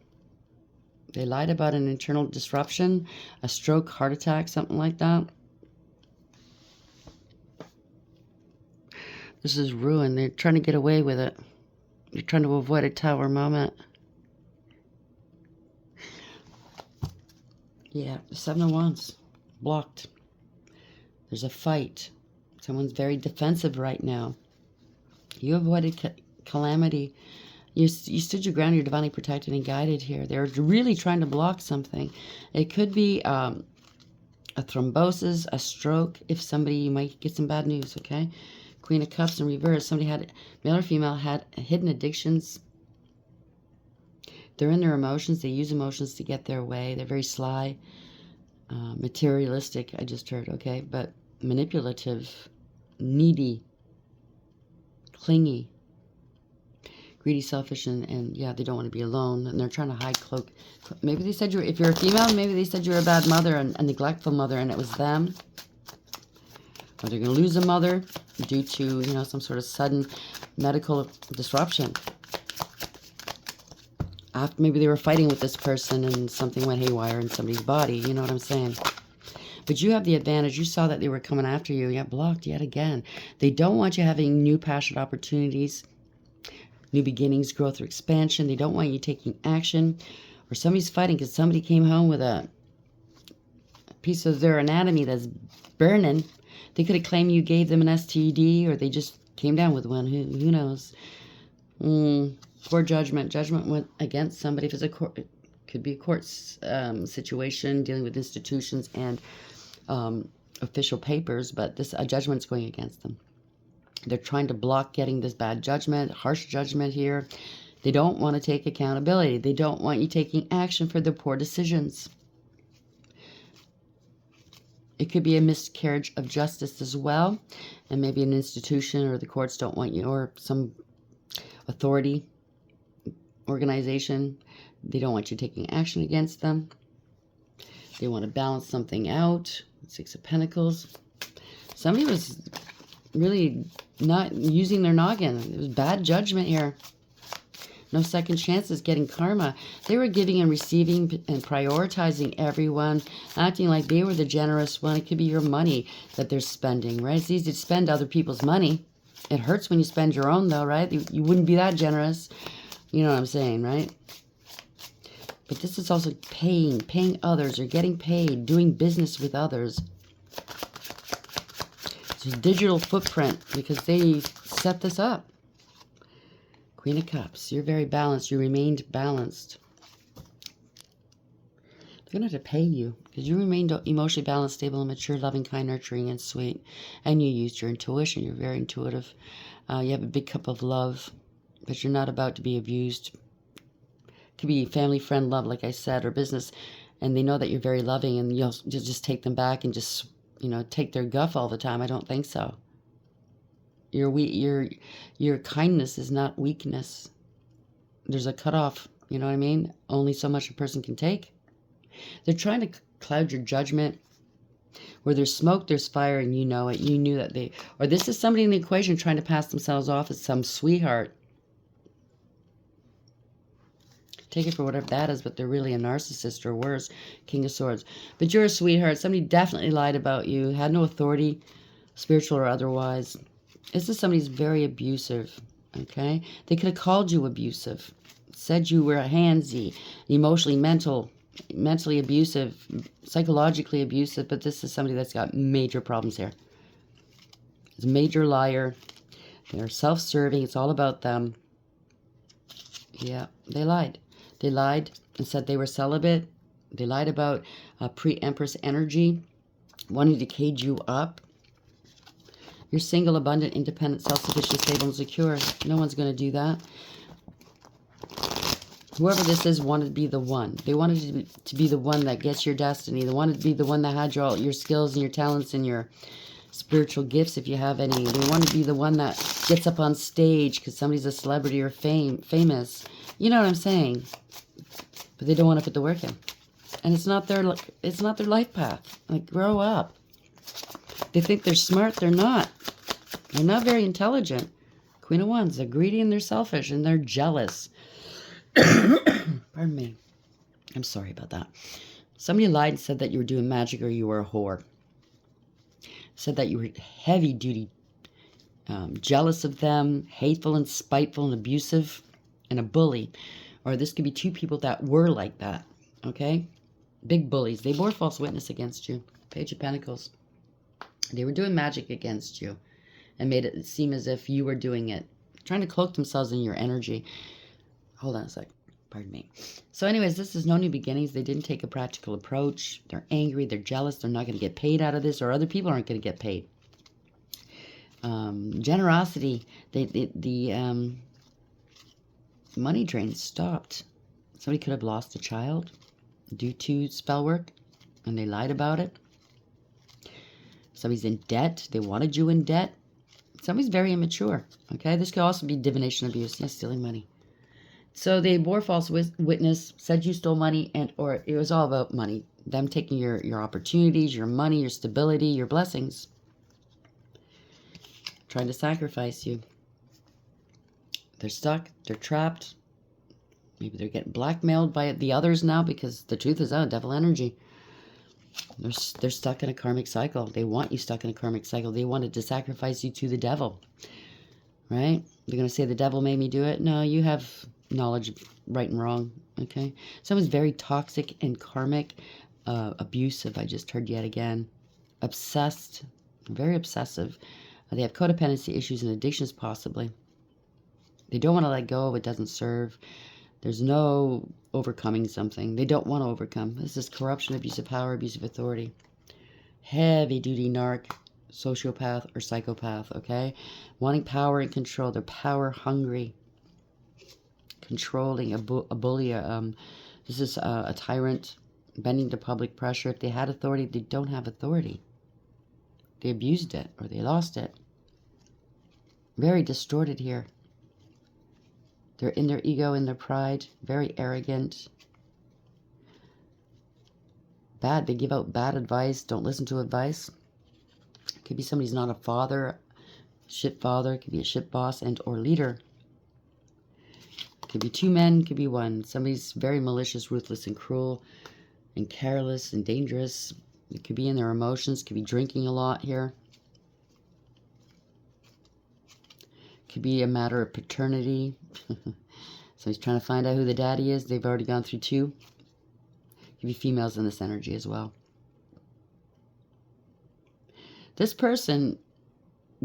A: They lied about an internal disruption, a stroke, heart attack, something like that. This is ruin. They're trying to get away with it. They're trying to avoid a tower moment. Yeah, the Seven of Wands. Blocked. There's a fight. Someone's very defensive right now. You avoided calamity. You stood your ground. You're divinely protected and guided here. They're really trying to block something. It could be a thrombosis, a stroke. If somebody, you might get some bad news, okay? Queen of Cups in reverse. Somebody had, male or female, had hidden addictions. They're in their emotions. They use emotions to get their way. They're very sly, materialistic, I just heard, okay? But manipulative, needy, clingy, greedy, selfish, and yeah, they don't want to be alone, and they're trying to hide, cloak. Maybe they said if you're a female, maybe they said you're a bad mother, and a neglectful mother, and it was them. Or they're going to lose a mother due to, you know, some sort of sudden medical disruption. After maybe they were fighting with this person and something went haywire in somebody's body, you know what I'm saying? But you have the advantage. You saw that they were coming after you. You got blocked yet again. They don't want you having new passionate opportunities, new beginnings, growth, or expansion. They don't want you taking action. Or somebody's fighting because somebody came home with a piece of their anatomy that's burning. They could have claimed you gave them an STD, or they just came down with one. Who knows? Poor judgment. Judgment went against somebody. If it's a court, it could be a court situation dealing with institutions and official papers, but a judgment's going against them. They're trying to block getting this bad judgment, harsh judgment here. They don't want to take accountability. They don't want you taking action for their poor decisions. It could be a miscarriage of justice as well, and maybe an institution or the courts don't want you, or some authority, organization, they don't want you taking action against them. They want to balance something out. Six of Pentacles. Somebody was really not using their noggin. It was bad judgment here. No second chances, getting karma. They were giving and receiving and prioritizing everyone, acting like they were the generous one. It could be your money that they're spending, right? It's easy to spend other people's money. It hurts when you spend your own, though, right? You wouldn't be that generous. You know what I'm saying, right? But this is also paying others, or getting paid, doing business with others. It's a digital footprint because they set this up. Queen of Cups, you're very balanced. You remained balanced. They're going to have to pay you because you remained emotionally balanced, stable, and mature, loving, kind, nurturing, and sweet. And you used your intuition. You're very intuitive. You have a big cup of love, but you're not about to be abused. Could be family, friend, love, like I said, or business, and they know that you're very loving, and you'll just take them back and just, you know, take their guff all the time. I don't think so. Your kindness is not weakness. There's a cutoff, you know what I mean? Only so much a person can take. They're trying to cloud your judgment. Where there's smoke, there's fire, and you know it. You knew that or this is somebody in the equation trying to pass themselves off as some sweetheart. Take it for whatever that is, but they're really a narcissist or worse, King of Swords. But you're a sweetheart. Somebody definitely lied about you, had no authority, spiritual or otherwise. This is somebody who's very abusive, okay? They could have called you abusive, said you were a handsy, emotionally, mentally abusive, psychologically abusive, but this is somebody that's got major problems here. It's a major liar. They're self-serving. It's all about them. Yeah, they lied. They lied and said they were celibate. They lied about pre-empress energy, wanting to cage you up. You're single, abundant, independent, self-sufficient, stable, and secure. No one's going to do that. Whoever this is wanted to be the one. They wanted to be the one that gets your destiny. They wanted to be the one that had your skills and your talents and your spiritual gifts, if you have any. They want to be the one that gets up on stage because somebody's a celebrity or famous. You know what I'm saying? but they don't want to put the work in. And it's not their life path. Like, grow up. They think they're smart. They're not. They're not very intelligent. Queen of Wands. They're greedy and they're selfish and they're jealous. Pardon me. I'm sorry about that. Somebody lied and said that you were doing magic or you were a whore. Said that you were heavy duty, jealous of them, hateful and spiteful and abusive, and a bully. Or this could be two people that were like that. Okay? Big bullies. They bore false witness against you. Page of Pentacles. They were doing magic against you and made it seem as if you were doing it. Trying to cloak themselves in your energy. Hold on a sec. Pardon me. So anyways, this is no new beginnings. They didn't take a practical approach. They're angry. They're jealous. They're not going to get paid out of this, or other people aren't going to get paid. Generosity. The money drain stopped. Somebody could have lost a child due to spell work, and they lied about it. Somebody's in debt. They wanted you in debt. Somebody's very immature. Okay, this could also be divination abuse. Yes, stealing money. So they bore false witness, said you stole money, or it was all about money. Them taking your opportunities, your money, your stability, your blessings. Trying to sacrifice you. They're stuck. They're trapped. Maybe they're getting blackmailed by the others now because the truth is out. Devil energy. They're stuck in a karmic cycle. They want you stuck in a karmic cycle. They wanted to sacrifice you to the devil. Right? They're going to say the devil made me do it. No, you have knowledge of right and wrong. Okay? Someone's very toxic and karmic. Abusive, I just heard yet again. Obsessed. Very obsessive. They have codependency issues and addictions possibly. They don't want to let go of what doesn't serve. There's no overcoming something. They don't want to overcome. This is corruption, abuse of power, abuse of authority. Heavy duty narc, sociopath, or psychopath, okay? Wanting power and control. They're power hungry. Controlling, a bully. This is a tyrant, bending to public pressure. If they had authority, they don't have authority. They abused it or they lost it. Very distorted here. They're in their ego, in their pride, very arrogant. Bad, they give out bad advice, don't listen to advice. It could be somebody's not a father, ship father, it could be a ship boss and or leader. It could be two men, it could be one. Somebody's very malicious, ruthless, and cruel, and careless, and dangerous. It could be in their emotions, could be drinking a lot here. Could be a matter of paternity. So he's trying to find out who the daddy is. They've already gone through two. Could be females in this energy as well. This person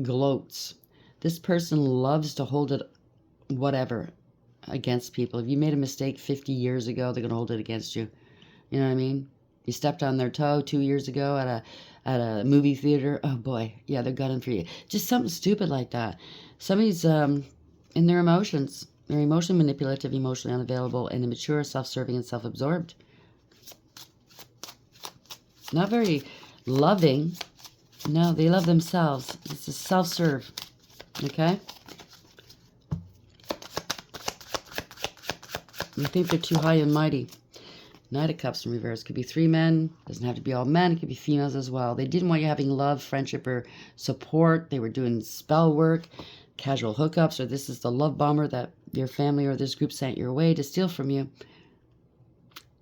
A: gloats. This person loves to hold it whatever against people. If you made a mistake 50 years ago, they're going to hold it against you. You know what I mean? You stepped on their toe 2 years ago at a movie theater. Oh boy, yeah, they're gunning for you. Just something stupid like that. Somebody's in their emotions. They're emotionally manipulative, emotionally unavailable, and immature, self-serving, and self-absorbed. Not very loving. No, they love themselves. This is self-serve. Okay? You think they're too high and mighty. Knight of Cups in reverse. Could be 3 men. Doesn't have to be all men. It could be females as well. They didn't want you having love, friendship, or support. They were doing spell work, casual hookups, or this is the love bomber that your family or this group sent your way to steal from you.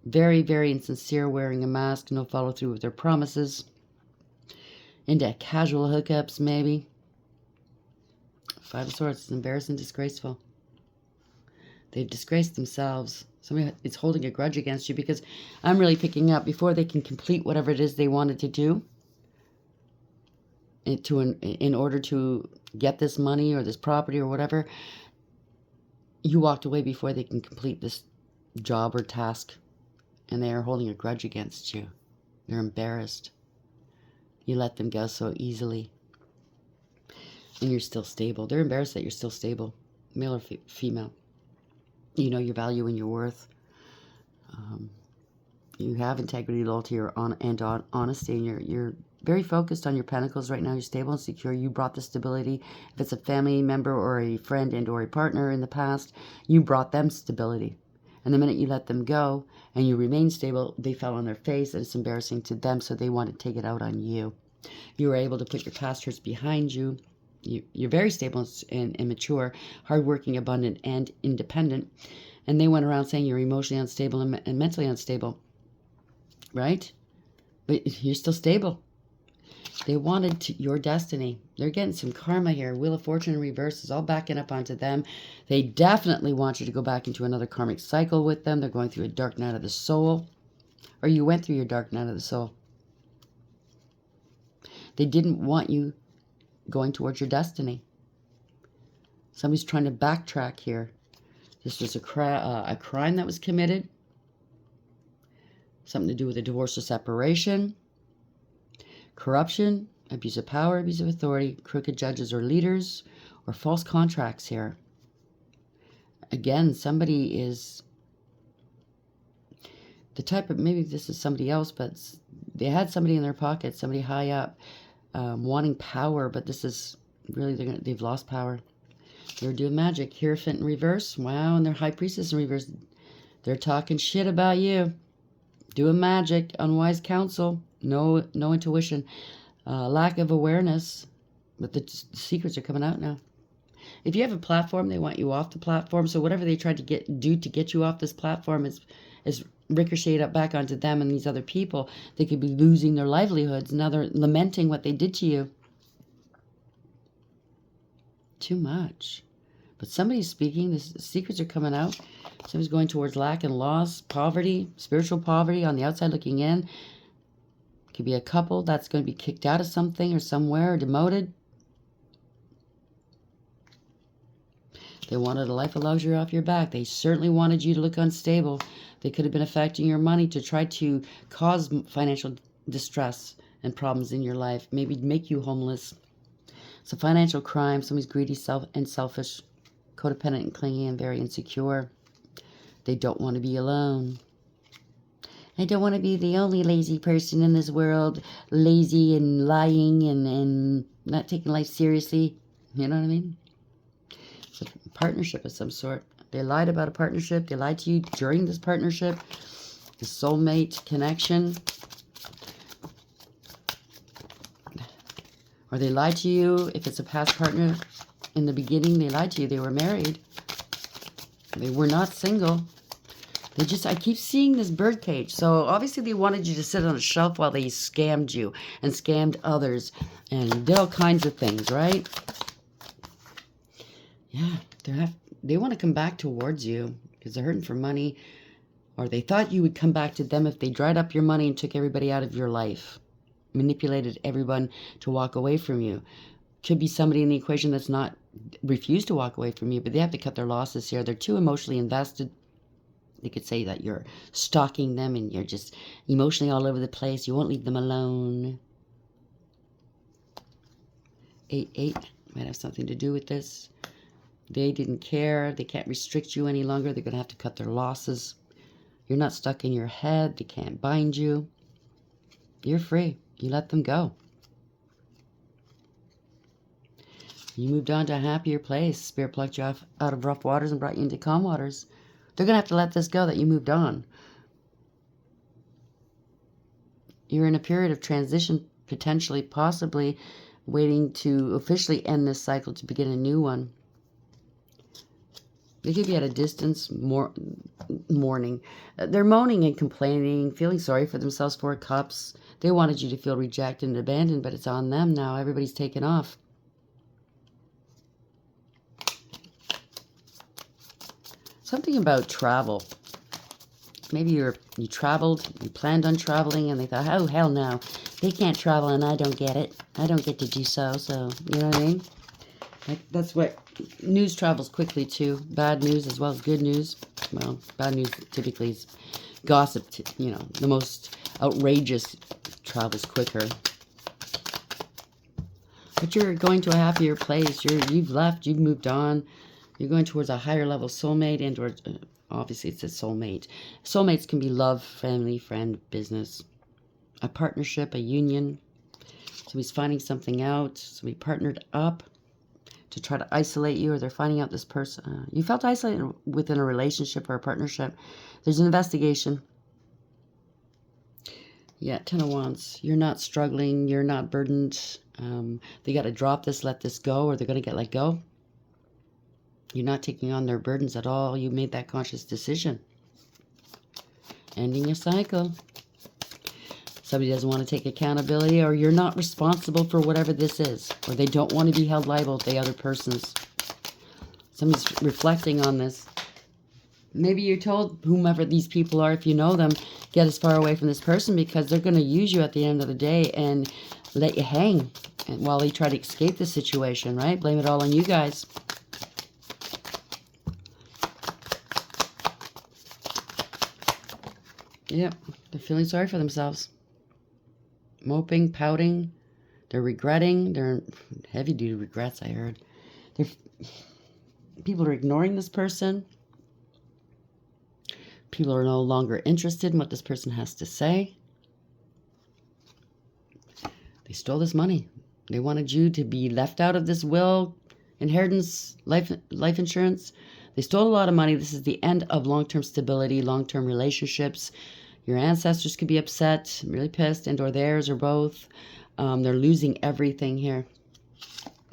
A: Very, very insincere, wearing a mask, no follow through with their promises. Into casual hookups, maybe. 5 of Swords is embarrassing, disgraceful. They've disgraced themselves. Somebody is holding a grudge against you because I'm really picking up before they can complete whatever it is they wanted to do in order to get this money or this property or whatever. You walked away before they can complete this job or task, and they are holding a grudge against you. They're embarrassed. You let them go so easily. And you're still stable. They're embarrassed that you're still stable, male or female. You know your value and your worth. You have integrity, loyalty, and honesty, and you're very focused on your pentacles right now. You're stable and secure. You brought the stability. If it's a family member or a friend and or a partner in the past, you brought them stability. And the minute you let them go and you remain stable, they fell on their face, and it's embarrassing to them, so they want to take it out on you. You were able to put your past hurts behind you. You're very stable and mature, hardworking, abundant, and independent. And they went around saying you're emotionally unstable and mentally unstable, right? But you're still stable. They wanted your destiny. They're getting some karma here. Wheel of Fortune in reverse is all backing up onto them. They definitely want you to go back into another karmic cycle with them. They're going through a dark night of the soul. Or you went through your dark night of the soul. They didn't want you going towards your destiny. Somebody's trying to backtrack here. This was a crime that was committed. Something to do with a divorce or separation. Corruption, abuse of power, abuse of authority, crooked judges or leaders, or false contracts here. Again, somebody is the type of, maybe this is somebody else, but they had somebody in their pocket, somebody high up, wanting power, but this is really, they've lost power. They're doing magic. Hierophant in reverse. Wow, and their high priestess in reverse. They're talking shit about you. Doing magic, unwise counsel, no intuition, lack of awareness. But the secrets are coming out now. If you have a platform, they want you off the platform. So whatever they tried to do to get you off this platform is ricocheted up back onto them and these other people. They could be losing their livelihoods. Now they're lamenting what they did to you. Too much. But somebody's speaking. The secrets are coming out. Somebody's going towards lack and loss, poverty, spiritual poverty on the outside looking in. Could be a couple that's going to be kicked out of something or somewhere or demoted. They wanted a life of luxury off your back. They certainly wanted you to look unstable. They could have been affecting your money to try to cause financial distress and problems in your life. Maybe make you homeless. It's a financial crime. Somebody's greedy, selfish, codependent and clingy and very insecure. They don't want to be alone. I don't want to be the only lazy person in this world, lazy and lying and not taking life seriously. You know what I mean? It's a partnership of some sort. They lied about a partnership. They lied to you during this partnership. The soulmate connection. Or they lied to you if it's a past partner. In the beginning, they lied to you. They were married. They were not single. I keep seeing this birdcage. So obviously they wanted you to sit on a shelf while they scammed you and scammed others and did all kinds of things, right? Yeah, they want to come back towards you because they're hurting for money, or they thought you would come back to them if they dried up your money and took everybody out of your life, manipulated everyone to walk away from you. Could be somebody in the equation that's not refused to walk away from you, but they have to cut their losses here. They're too emotionally invested. They could say that you're stalking them and you're just emotionally all over the place. You won't leave them alone. 8-8 might have something to do with this. They didn't care. They can't restrict you any longer. They're going to have to cut their losses. You're not stuck in your head. They can't bind you. You're free. You let them go. You moved on to a happier place. Spirit plucked you out of rough waters and brought you into calm waters. They're going to have to let this go that you moved on. You're in a period of transition, potentially, possibly, waiting to officially end this cycle to begin a new one. They could be at a distance, mourning. They're moaning and complaining, feeling sorry for themselves. 4 cups. They wanted you to feel rejected and abandoned, but it's on them now. Everybody's taken off. Something about travel. Maybe you traveled, you planned on traveling, and they thought, oh, hell no. They can't travel, and I don't get it. I don't get to do so, you know what I mean? That's what news travels quickly, too. Bad news as well as good news. Well, bad news typically is gossip, the most outrageous travels quicker. But you're going to a happier place. You've left, you've moved on. You're going towards a higher level soulmate, and or obviously it's a soulmate. Soulmates can be love, family, friend, business, a partnership, a union. Somebody's finding something out. Somebody partnered up to try to isolate you, or they're finding out this person. You felt isolated within a relationship or a partnership. There's an investigation. Yeah, Ten of Wands. You're not struggling. You're not burdened. They got to drop this, let this go, or they're going to get let go. You're not taking on their burdens at all. You made that conscious decision. Ending a cycle. Somebody doesn't want to take accountability, or you're not responsible for whatever this is, or they don't want to be held liable to the other person's. Somebody's reflecting on this. Maybe you're told, whomever these people are, if you know them, get as far away from this person because they're going to use you at the end of the day and let you hang while they try to escape the situation, right? Blame it all on you guys. Yep, they're feeling sorry for themselves. Moping, pouting, they're regretting. They're heavy-duty regrets, I heard. People are ignoring this person. People are no longer interested in what this person has to say. They stole this money. They wanted you to be left out of this will, inheritance, life insurance. They stole a lot of money. This is the end of long-term stability, long-term relationships. Your ancestors could be upset, really pissed, and or theirs, or both. They're losing everything here.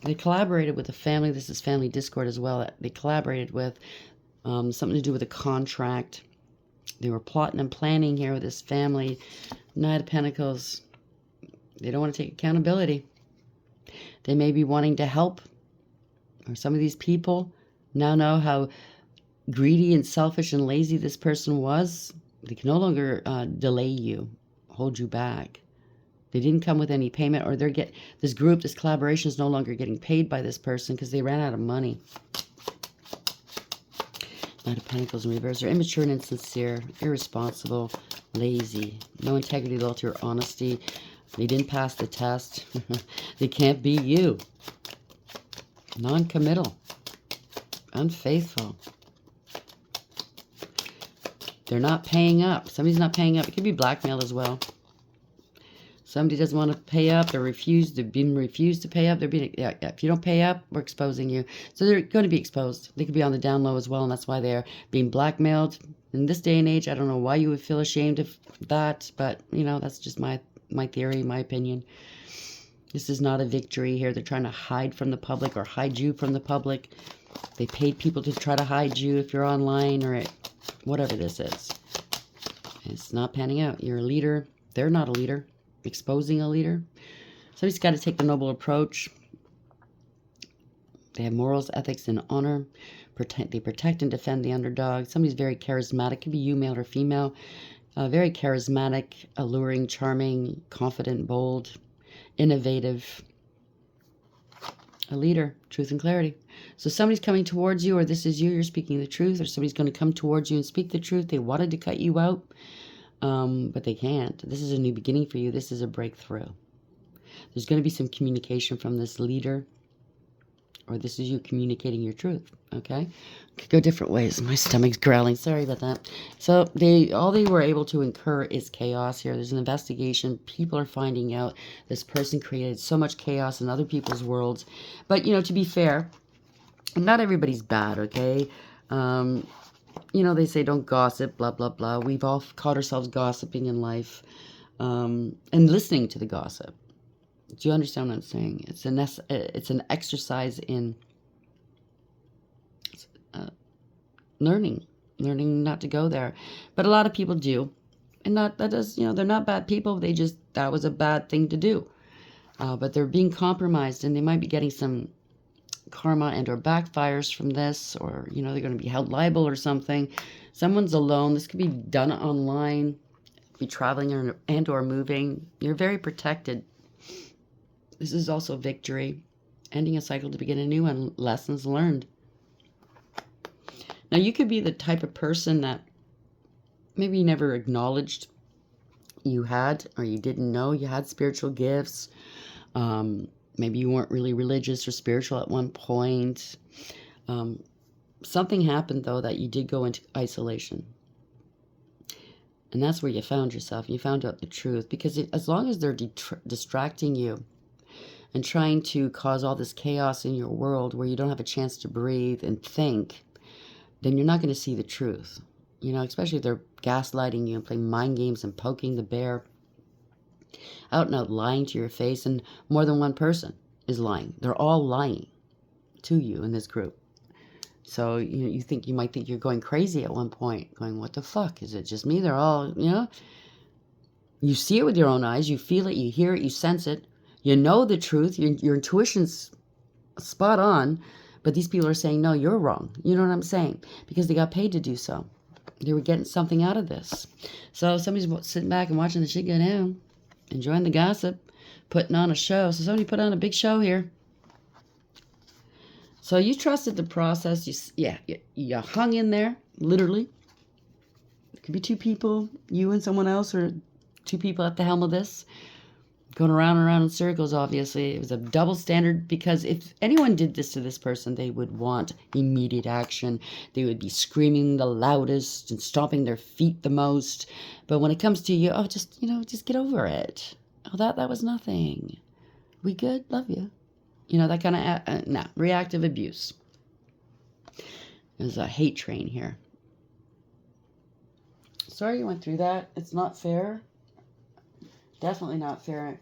A: They collaborated with a family. This is family discord as well. They collaborated with something to do with a contract. They were plotting and planning here with this family. Knight of Pentacles. They don't want to take accountability. They may be wanting to help. Or some of these people now know how greedy and selfish and lazy this person was. They can no longer delay you, hold you back. They didn't come with any payment, or this group, this collaboration is no longer getting paid by this person because they ran out of money. Knight of Pentacles in reverse. They're immature and insincere, irresponsible, lazy, no integrity, loyalty, or honesty. They didn't pass the test. They can't be you. Non-committal, unfaithful. They're not paying up. Somebody's not paying up. It could be blackmailed as well. Somebody doesn't want to pay up. They've been refused to pay up. If you don't pay up, we're exposing you. So they're going to be exposed. They could be on the down low as well, and that's why they're being blackmailed. In this day and age, I don't know why you would feel ashamed of that, but, you know, that's just my theory, my opinion. This is not a victory here. They're trying to hide from the public or hide you from the public. They paid people to try to hide you if you're online or whatever this is. It's not panning out. You're a leader. They're not a leader. Exposing a leader. Somebody's got to take the noble approach. They have morals, ethics, and honor. They protect and defend the underdog. Somebody's very charismatic. Could be you, male or female. Very charismatic, alluring, charming, confident, bold, innovative. A leader, truth and clarity. So somebody's coming towards you, or this is you, you're speaking the truth, or somebody's going to come towards you and speak the truth. They wanted to cut you out, but they can't. This is a new beginning for you. This is a breakthrough. There's going to be some communication from this leader, or this is you communicating your truth, okay? Could go different ways. My stomach's growling. Sorry about that. So all they were able to incur is chaos here. There's an investigation. People are finding out this person created so much chaos in other people's worlds. But, you know, to be fair, not everybody's bad, okay? You know, they say don't gossip, blah, blah, blah. We've all caught ourselves gossiping in life and listening to the gossip. Do you understand what I'm saying? It's an exercise in learning not to go there. But a lot of people do. And they're not bad people. That was a bad thing to do. But they're being compromised, and they might be getting some karma and or backfires from this, or, you know, they're going to be held liable or something. Someone's alone. This could be done online, be traveling and or moving. You're very protected. This is also victory, ending a cycle to begin a new one, lessons learned. Now, you could be the type of person that maybe you never acknowledged you had, or you didn't know you had spiritual gifts. Maybe you weren't really religious or spiritual at one point. Something happened, though, that you did go into isolation. And that's where you found yourself. You found out the truth. Because as long as they're distracting you, and trying to cause all this chaos in your world where you don't have a chance to breathe and think, then you're not going to see the truth. You know, especially if they're gaslighting you and playing mind games and poking the bear, out and out lying to your face, and more than one person is lying. They're all lying to you in this group. So you might think you're going crazy at one point, going, what the fuck? Is it just me? They're all, you see it with your own eyes, you feel it, you hear it, you sense it, you know the truth, your intuition's spot on, but these people are saying, no, you're wrong. You know what I'm saying? Because they got paid to do so. They were getting something out of this. So somebody's sitting back and watching the shit go down, enjoying the gossip, putting on a show. So somebody put on a big show here. So you trusted the process. You hung in there, literally. It could be two people, you and someone else, or two people at the helm of this. Going around and around in circles, obviously. It was a double standard, because if anyone did this to this person, they would want immediate action. They would be screaming the loudest and stomping their feet the most. But when it comes to you, just get over it. Oh, that was nothing. We good? Love you. That kind of, reactive abuse. There's a hate train here. Sorry you went through that. It's not fair. Definitely not fair.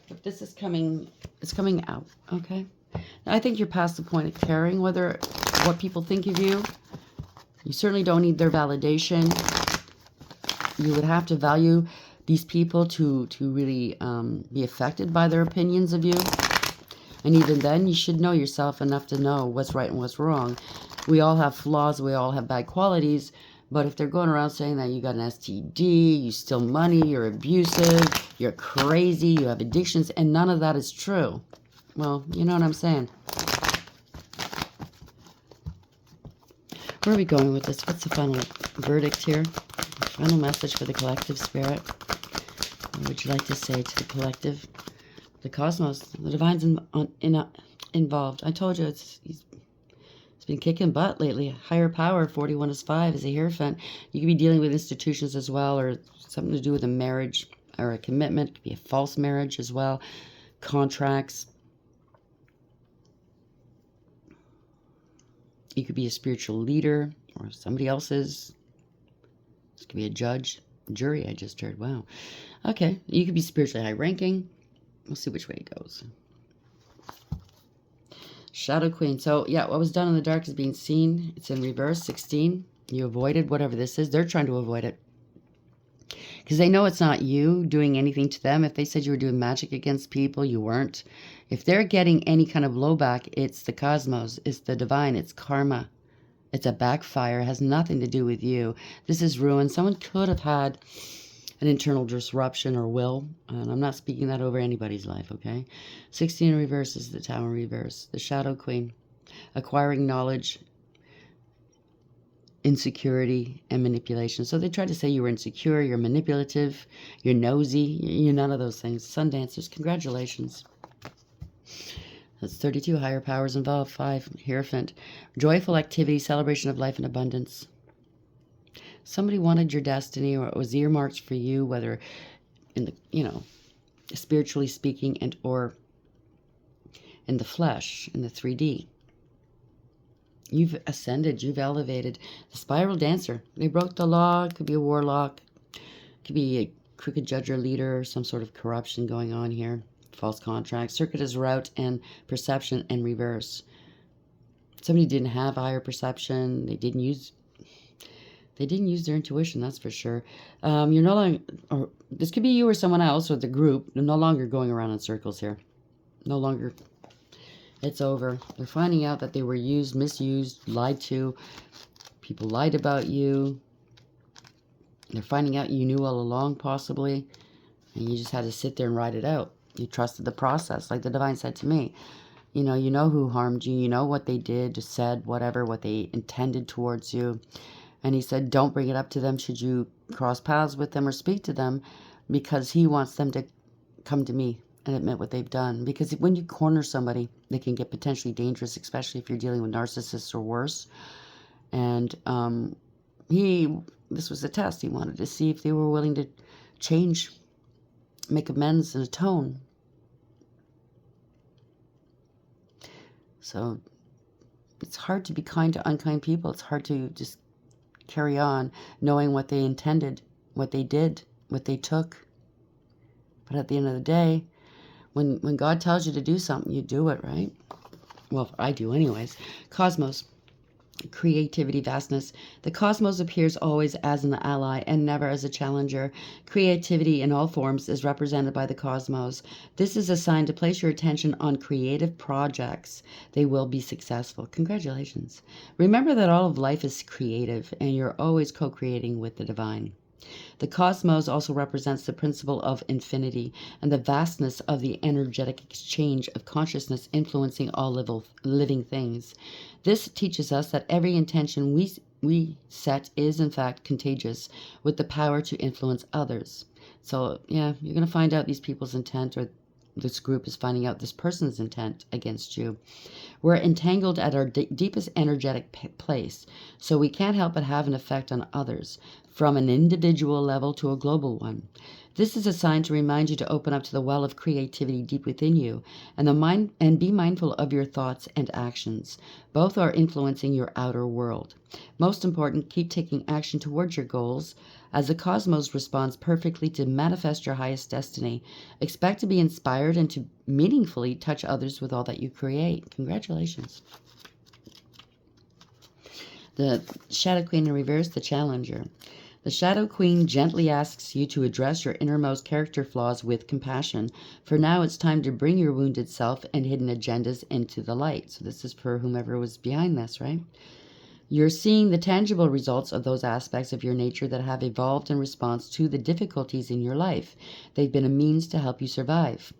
A: But this is coming, it's coming out, okay? Now, I think you're past the point of caring what people think of you. You certainly don't need their validation. You would have to value these people to really be affected by their opinions of you. And even then, you should know yourself enough to know what's right and what's wrong. We all have flaws. We all have bad qualities. But if they're going around saying that you got an STD, you steal money, you're abusive, you're crazy, you have addictions, and none of that is true, well, you know what I'm saying. Where are we going with this? What's the final verdict here? Final message for the collective, Spirit. What would you like to say to the collective? The cosmos, the divine's involved. I told you he's been kicking butt lately. Higher power, 41 is 5, is a Hierophant. You could be dealing with institutions as well, or something to do with a marriage or a commitment. It could be a false marriage as well. Contracts. You could be a spiritual leader, or somebody else's. This could be a judge, jury, I just heard. Wow. Okay. You could be spiritually high-ranking. We'll see which way it goes. Shadow Queen. So, yeah, what was done in the dark is being seen. It's in reverse, 16. You avoided whatever this is. They're trying to avoid it. Because they know it's not you doing anything to them. If they said you were doing magic against people, you weren't. If they're getting any kind of blowback, it's the cosmos. It's the divine. It's karma. It's a backfire. It has nothing to do with you. This is ruin. Someone could have had an internal disruption or will. And I'm not speaking that over anybody's life, okay? 16 in reverse is the Tower reverse. The Shadow Queen. Acquiring knowledge, insecurity, and manipulation. So they tried to say you were insecure, you're manipulative, you're nosy. You're none of those things. Sun Dancers, congratulations. That's 32. Higher powers involved. 5. Hierophant. Joyful activity, celebration of life and abundance. Somebody wanted your destiny, or it was earmarked for you, whether in the, spiritually speaking, and or in the flesh, in the 3D. You've ascended, you've elevated. The Spiral Dancer. They broke the law. It could be a warlock. It could be a crooked judge or leader, some sort of corruption going on here. False contract. Circuitous route and perception and reverse. Somebody didn't have higher perception. They didn't use their intuition, that's for sure. You're no longer, or this could be you or someone else or the group. They're no longer going around in circles here. No longer. It's over. They're finding out that they were used, misused, lied to. People lied about you. They're finding out you knew all along, possibly, and you just had to sit there and ride it out. You trusted the process, like the divine said to me. You know who harmed you. You know what they did, said, whatever, what they intended towards you. And he said, don't bring it up to them should you cross paths with them or speak to them, because he wants them to come to me and admit what they've done. Because when you corner somebody, they can get potentially dangerous, especially if you're dealing with narcissists or worse. And this was a test. He wanted to see if they were willing to change, make amends and atone. So it's hard to be kind to unkind people. It's hard to just carry on knowing what they intended, what they did, what they took. But at the end of the day, when God tells you to do something, you do it, right? Well, I do anyways. Cosmos. Creativity, vastness. The cosmos appears always as an ally and never as a challenger. Creativity in all forms is represented by the cosmos. This is a sign to place your attention on creative projects. They will be successful. Congratulations. Remember that all of life is creative and you're always co-creating with the divine. The cosmos also represents the principle of infinity and the vastness of the energetic exchange of consciousness influencing all living things. This teaches us that every intention we set is in fact contagious with the power to influence others. So, yeah, you're going to find out these people's intent, or this group is finding out this person's intent against you. We're entangled at our deepest energetic place, so we can't help but have an effect on others, from an individual level to a global one. This is a sign to remind you to open up to the well of creativity deep within you and be mindful of your thoughts and actions. Both are influencing your outer world. Most important, keep taking action towards your goals as the cosmos responds perfectly to manifest your highest destiny. Expect to be inspired and to meaningfully touch others with all that you create. Congratulations. The Shadow Queen in reverse, the Challenger. The Shadow Queen gently asks you to address your innermost character flaws with compassion. For now, it's time to bring your wounded self and hidden agendas into the light. So this is for whomever was behind this, right? You're seeing the tangible results of those aspects of your nature that have evolved in response to the difficulties in your life. They've been a means to help you survive.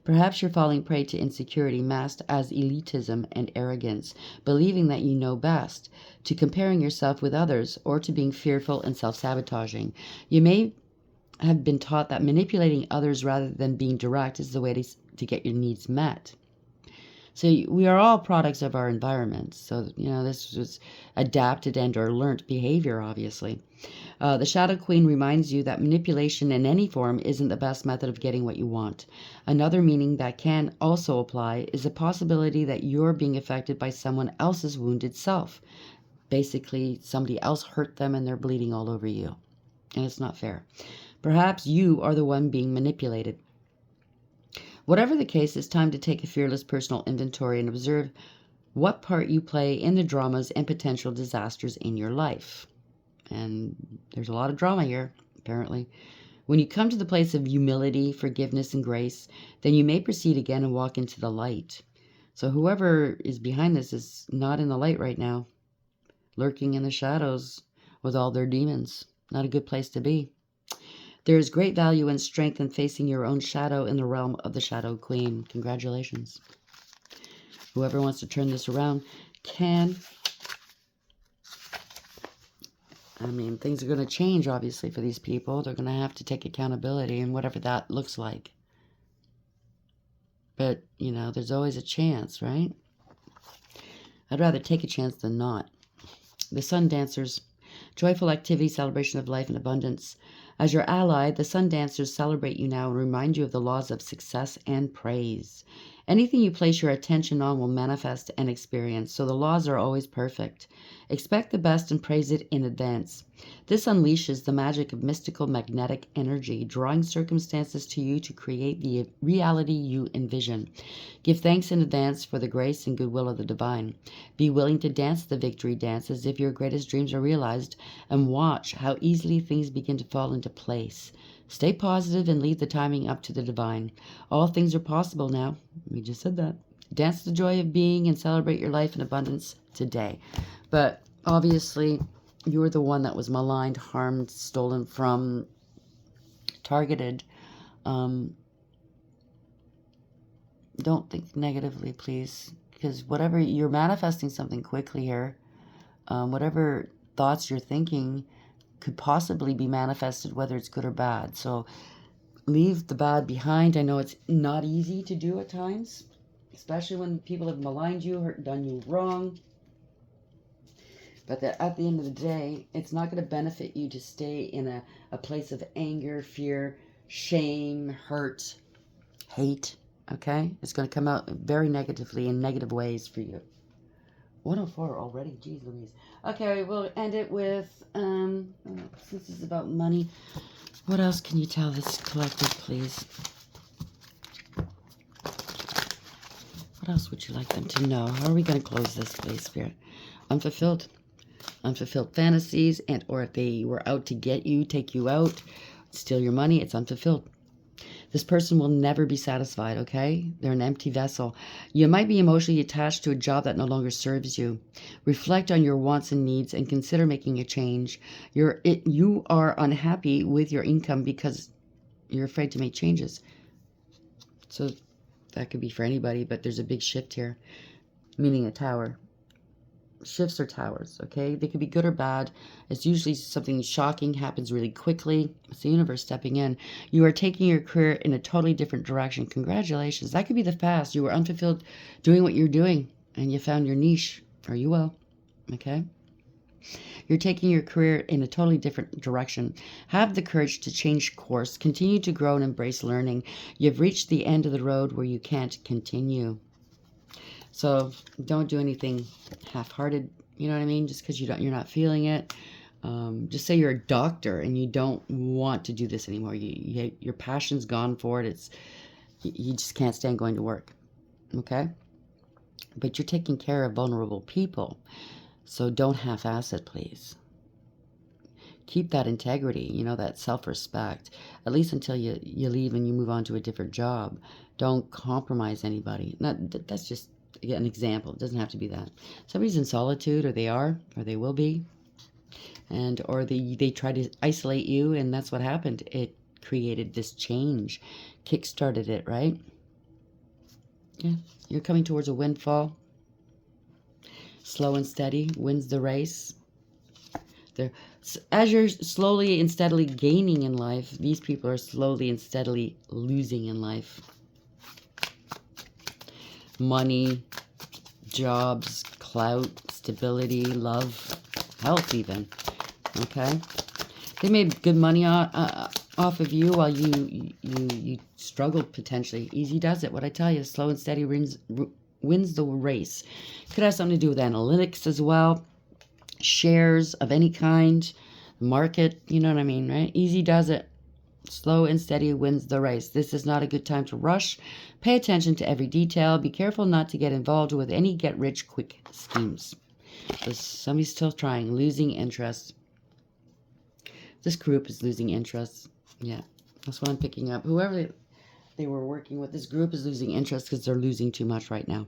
A: Perhaps you're falling prey to insecurity masked as elitism and arrogance, believing that you know best, to comparing yourself with others, or to being fearful and self-sabotaging. You may have been taught that manipulating others rather than being direct is the way to get your needs met. So we are all products of our environment. So, this was adapted and or learnt behavior, obviously. The Shadow Queen reminds you that manipulation in any form isn't the best method of getting what you want. Another meaning that can also apply is the possibility that you're being affected by someone else's wounded self. Basically, somebody else hurt them and they're bleeding all over you. And it's not fair. Perhaps you are the one being manipulated. Whatever the case, it's time to take a fearless personal inventory and observe what part you play in the dramas and potential disasters in your life. And there's a lot of drama here, apparently. When you come to the place of humility, forgiveness, and grace, then you may proceed again and walk into the light. So whoever is behind this is not in the light right now, lurking in the shadows with all their demons. Not a good place to be. There is great value and strength in facing your own shadow in the realm of the Shadow Queen. Congratulations. Whoever wants to turn this around can. Things are going to change, obviously, for these people. They're going to have to take accountability and whatever that looks like. But, there's always a chance, right? I'd rather take a chance than not. The Sun Dancers. Joyful activity, celebration of life and abundance. As your ally, the Sun Dancers celebrate you now and remind you of the laws of success and praise. Anything you place your attention on will manifest and experience, so the laws are always perfect. Expect the best and praise it in advance. This unleashes the magic of mystical magnetic energy, drawing circumstances to you to create the reality you envision. Give thanks in advance for the grace and goodwill of the divine. Be willing to dance the victory dance as if your greatest dreams are realized, and watch how easily things begin to fall into place. Stay positive and leave the timing up to the divine. All things are possible now. We just said that. Dance the joy of being and celebrate your life in abundance today. But obviously, you're the one that was maligned, harmed, stolen from, targeted. Don't think negatively, please. Because whatever, you're manifesting something quickly here. Whatever thoughts you're thinking could possibly be manifested, whether it's good or bad. So leave the bad behind. I know it's not easy to do at times, especially when people have maligned you, done you wrong. But at the end of the day, it's not going to benefit you to stay in a place of anger, fear, shame, hurt, hate. Okay? It's going to come out very negatively in negative ways for you. 104 already. Jeez Louise. Okay, we'll end it with, since this is about money, what else can you tell this collective, please? What else would you like them to know? How are we going to close this, please, Spirit? Unfulfilled. Unfulfilled fantasies, and or if they were out to get you, take you out, steal your money, it's unfulfilled. This person will never be satisfied, okay? They're an empty vessel. You might be emotionally attached to a job that no longer serves you. Reflect on your wants and needs and consider making a change. You are unhappy with your income because you're afraid to make changes. So that could be for anybody, but there's a big shift here, meaning a tower. Shifts are towers, okay? They could be good or bad. It's usually something shocking happens really quickly. It's the universe stepping in. You are taking your career in a totally different direction. Congratulations. That could be the past. You were unfulfilled doing what you're doing, and you found your niche, or you will, okay? You're taking your career in a totally different direction. Have the courage to change course. Continue to grow and embrace learning. You've reached the end of the road where you can't continue. So don't do anything half-hearted, you know what I mean? Just because you're not feeling it. Just say you're a doctor and you don't want to do this anymore. Your passion's gone for it. You just can't stand going to work, okay? But you're taking care of vulnerable people, so don't half-ass it, please. Keep that integrity, you know, that self-respect, at least until you leave and you move on to a different job. Don't compromise anybody. That's just an example. It doesn't have to be that. Somebody's in solitude, or they are, or they will be, and or they try to isolate you, and that's what happened. It created this change, kick-started it, right? Yeah, you're coming towards a windfall. Slow and steady wins the race. As you're slowly and steadily gaining in life, these people are slowly and steadily losing in life. Money, jobs, clout, stability, love, health even, okay? They made good money off of you while you struggled potentially. Easy does it. What I tell you, slow and steady wins the race. Could have something to do with analytics as well. Shares of any kind, market, you know what I mean, right? Easy does it. Slow and steady wins the race. This is not a good time to rush. Pay attention to every detail. Be careful not to get involved with any get-rich-quick schemes. So somebody's still trying, losing interest. This group is losing interest. Yeah, that's what I'm picking up. Whoever they were working with, this group is losing interest because they're losing too much right now.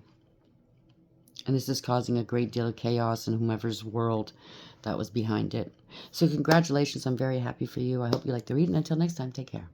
A: And this is causing a great deal of chaos in whomever's world that was behind it. So congratulations. I'm very happy for you. I hope you like the reading. Until next time, take care.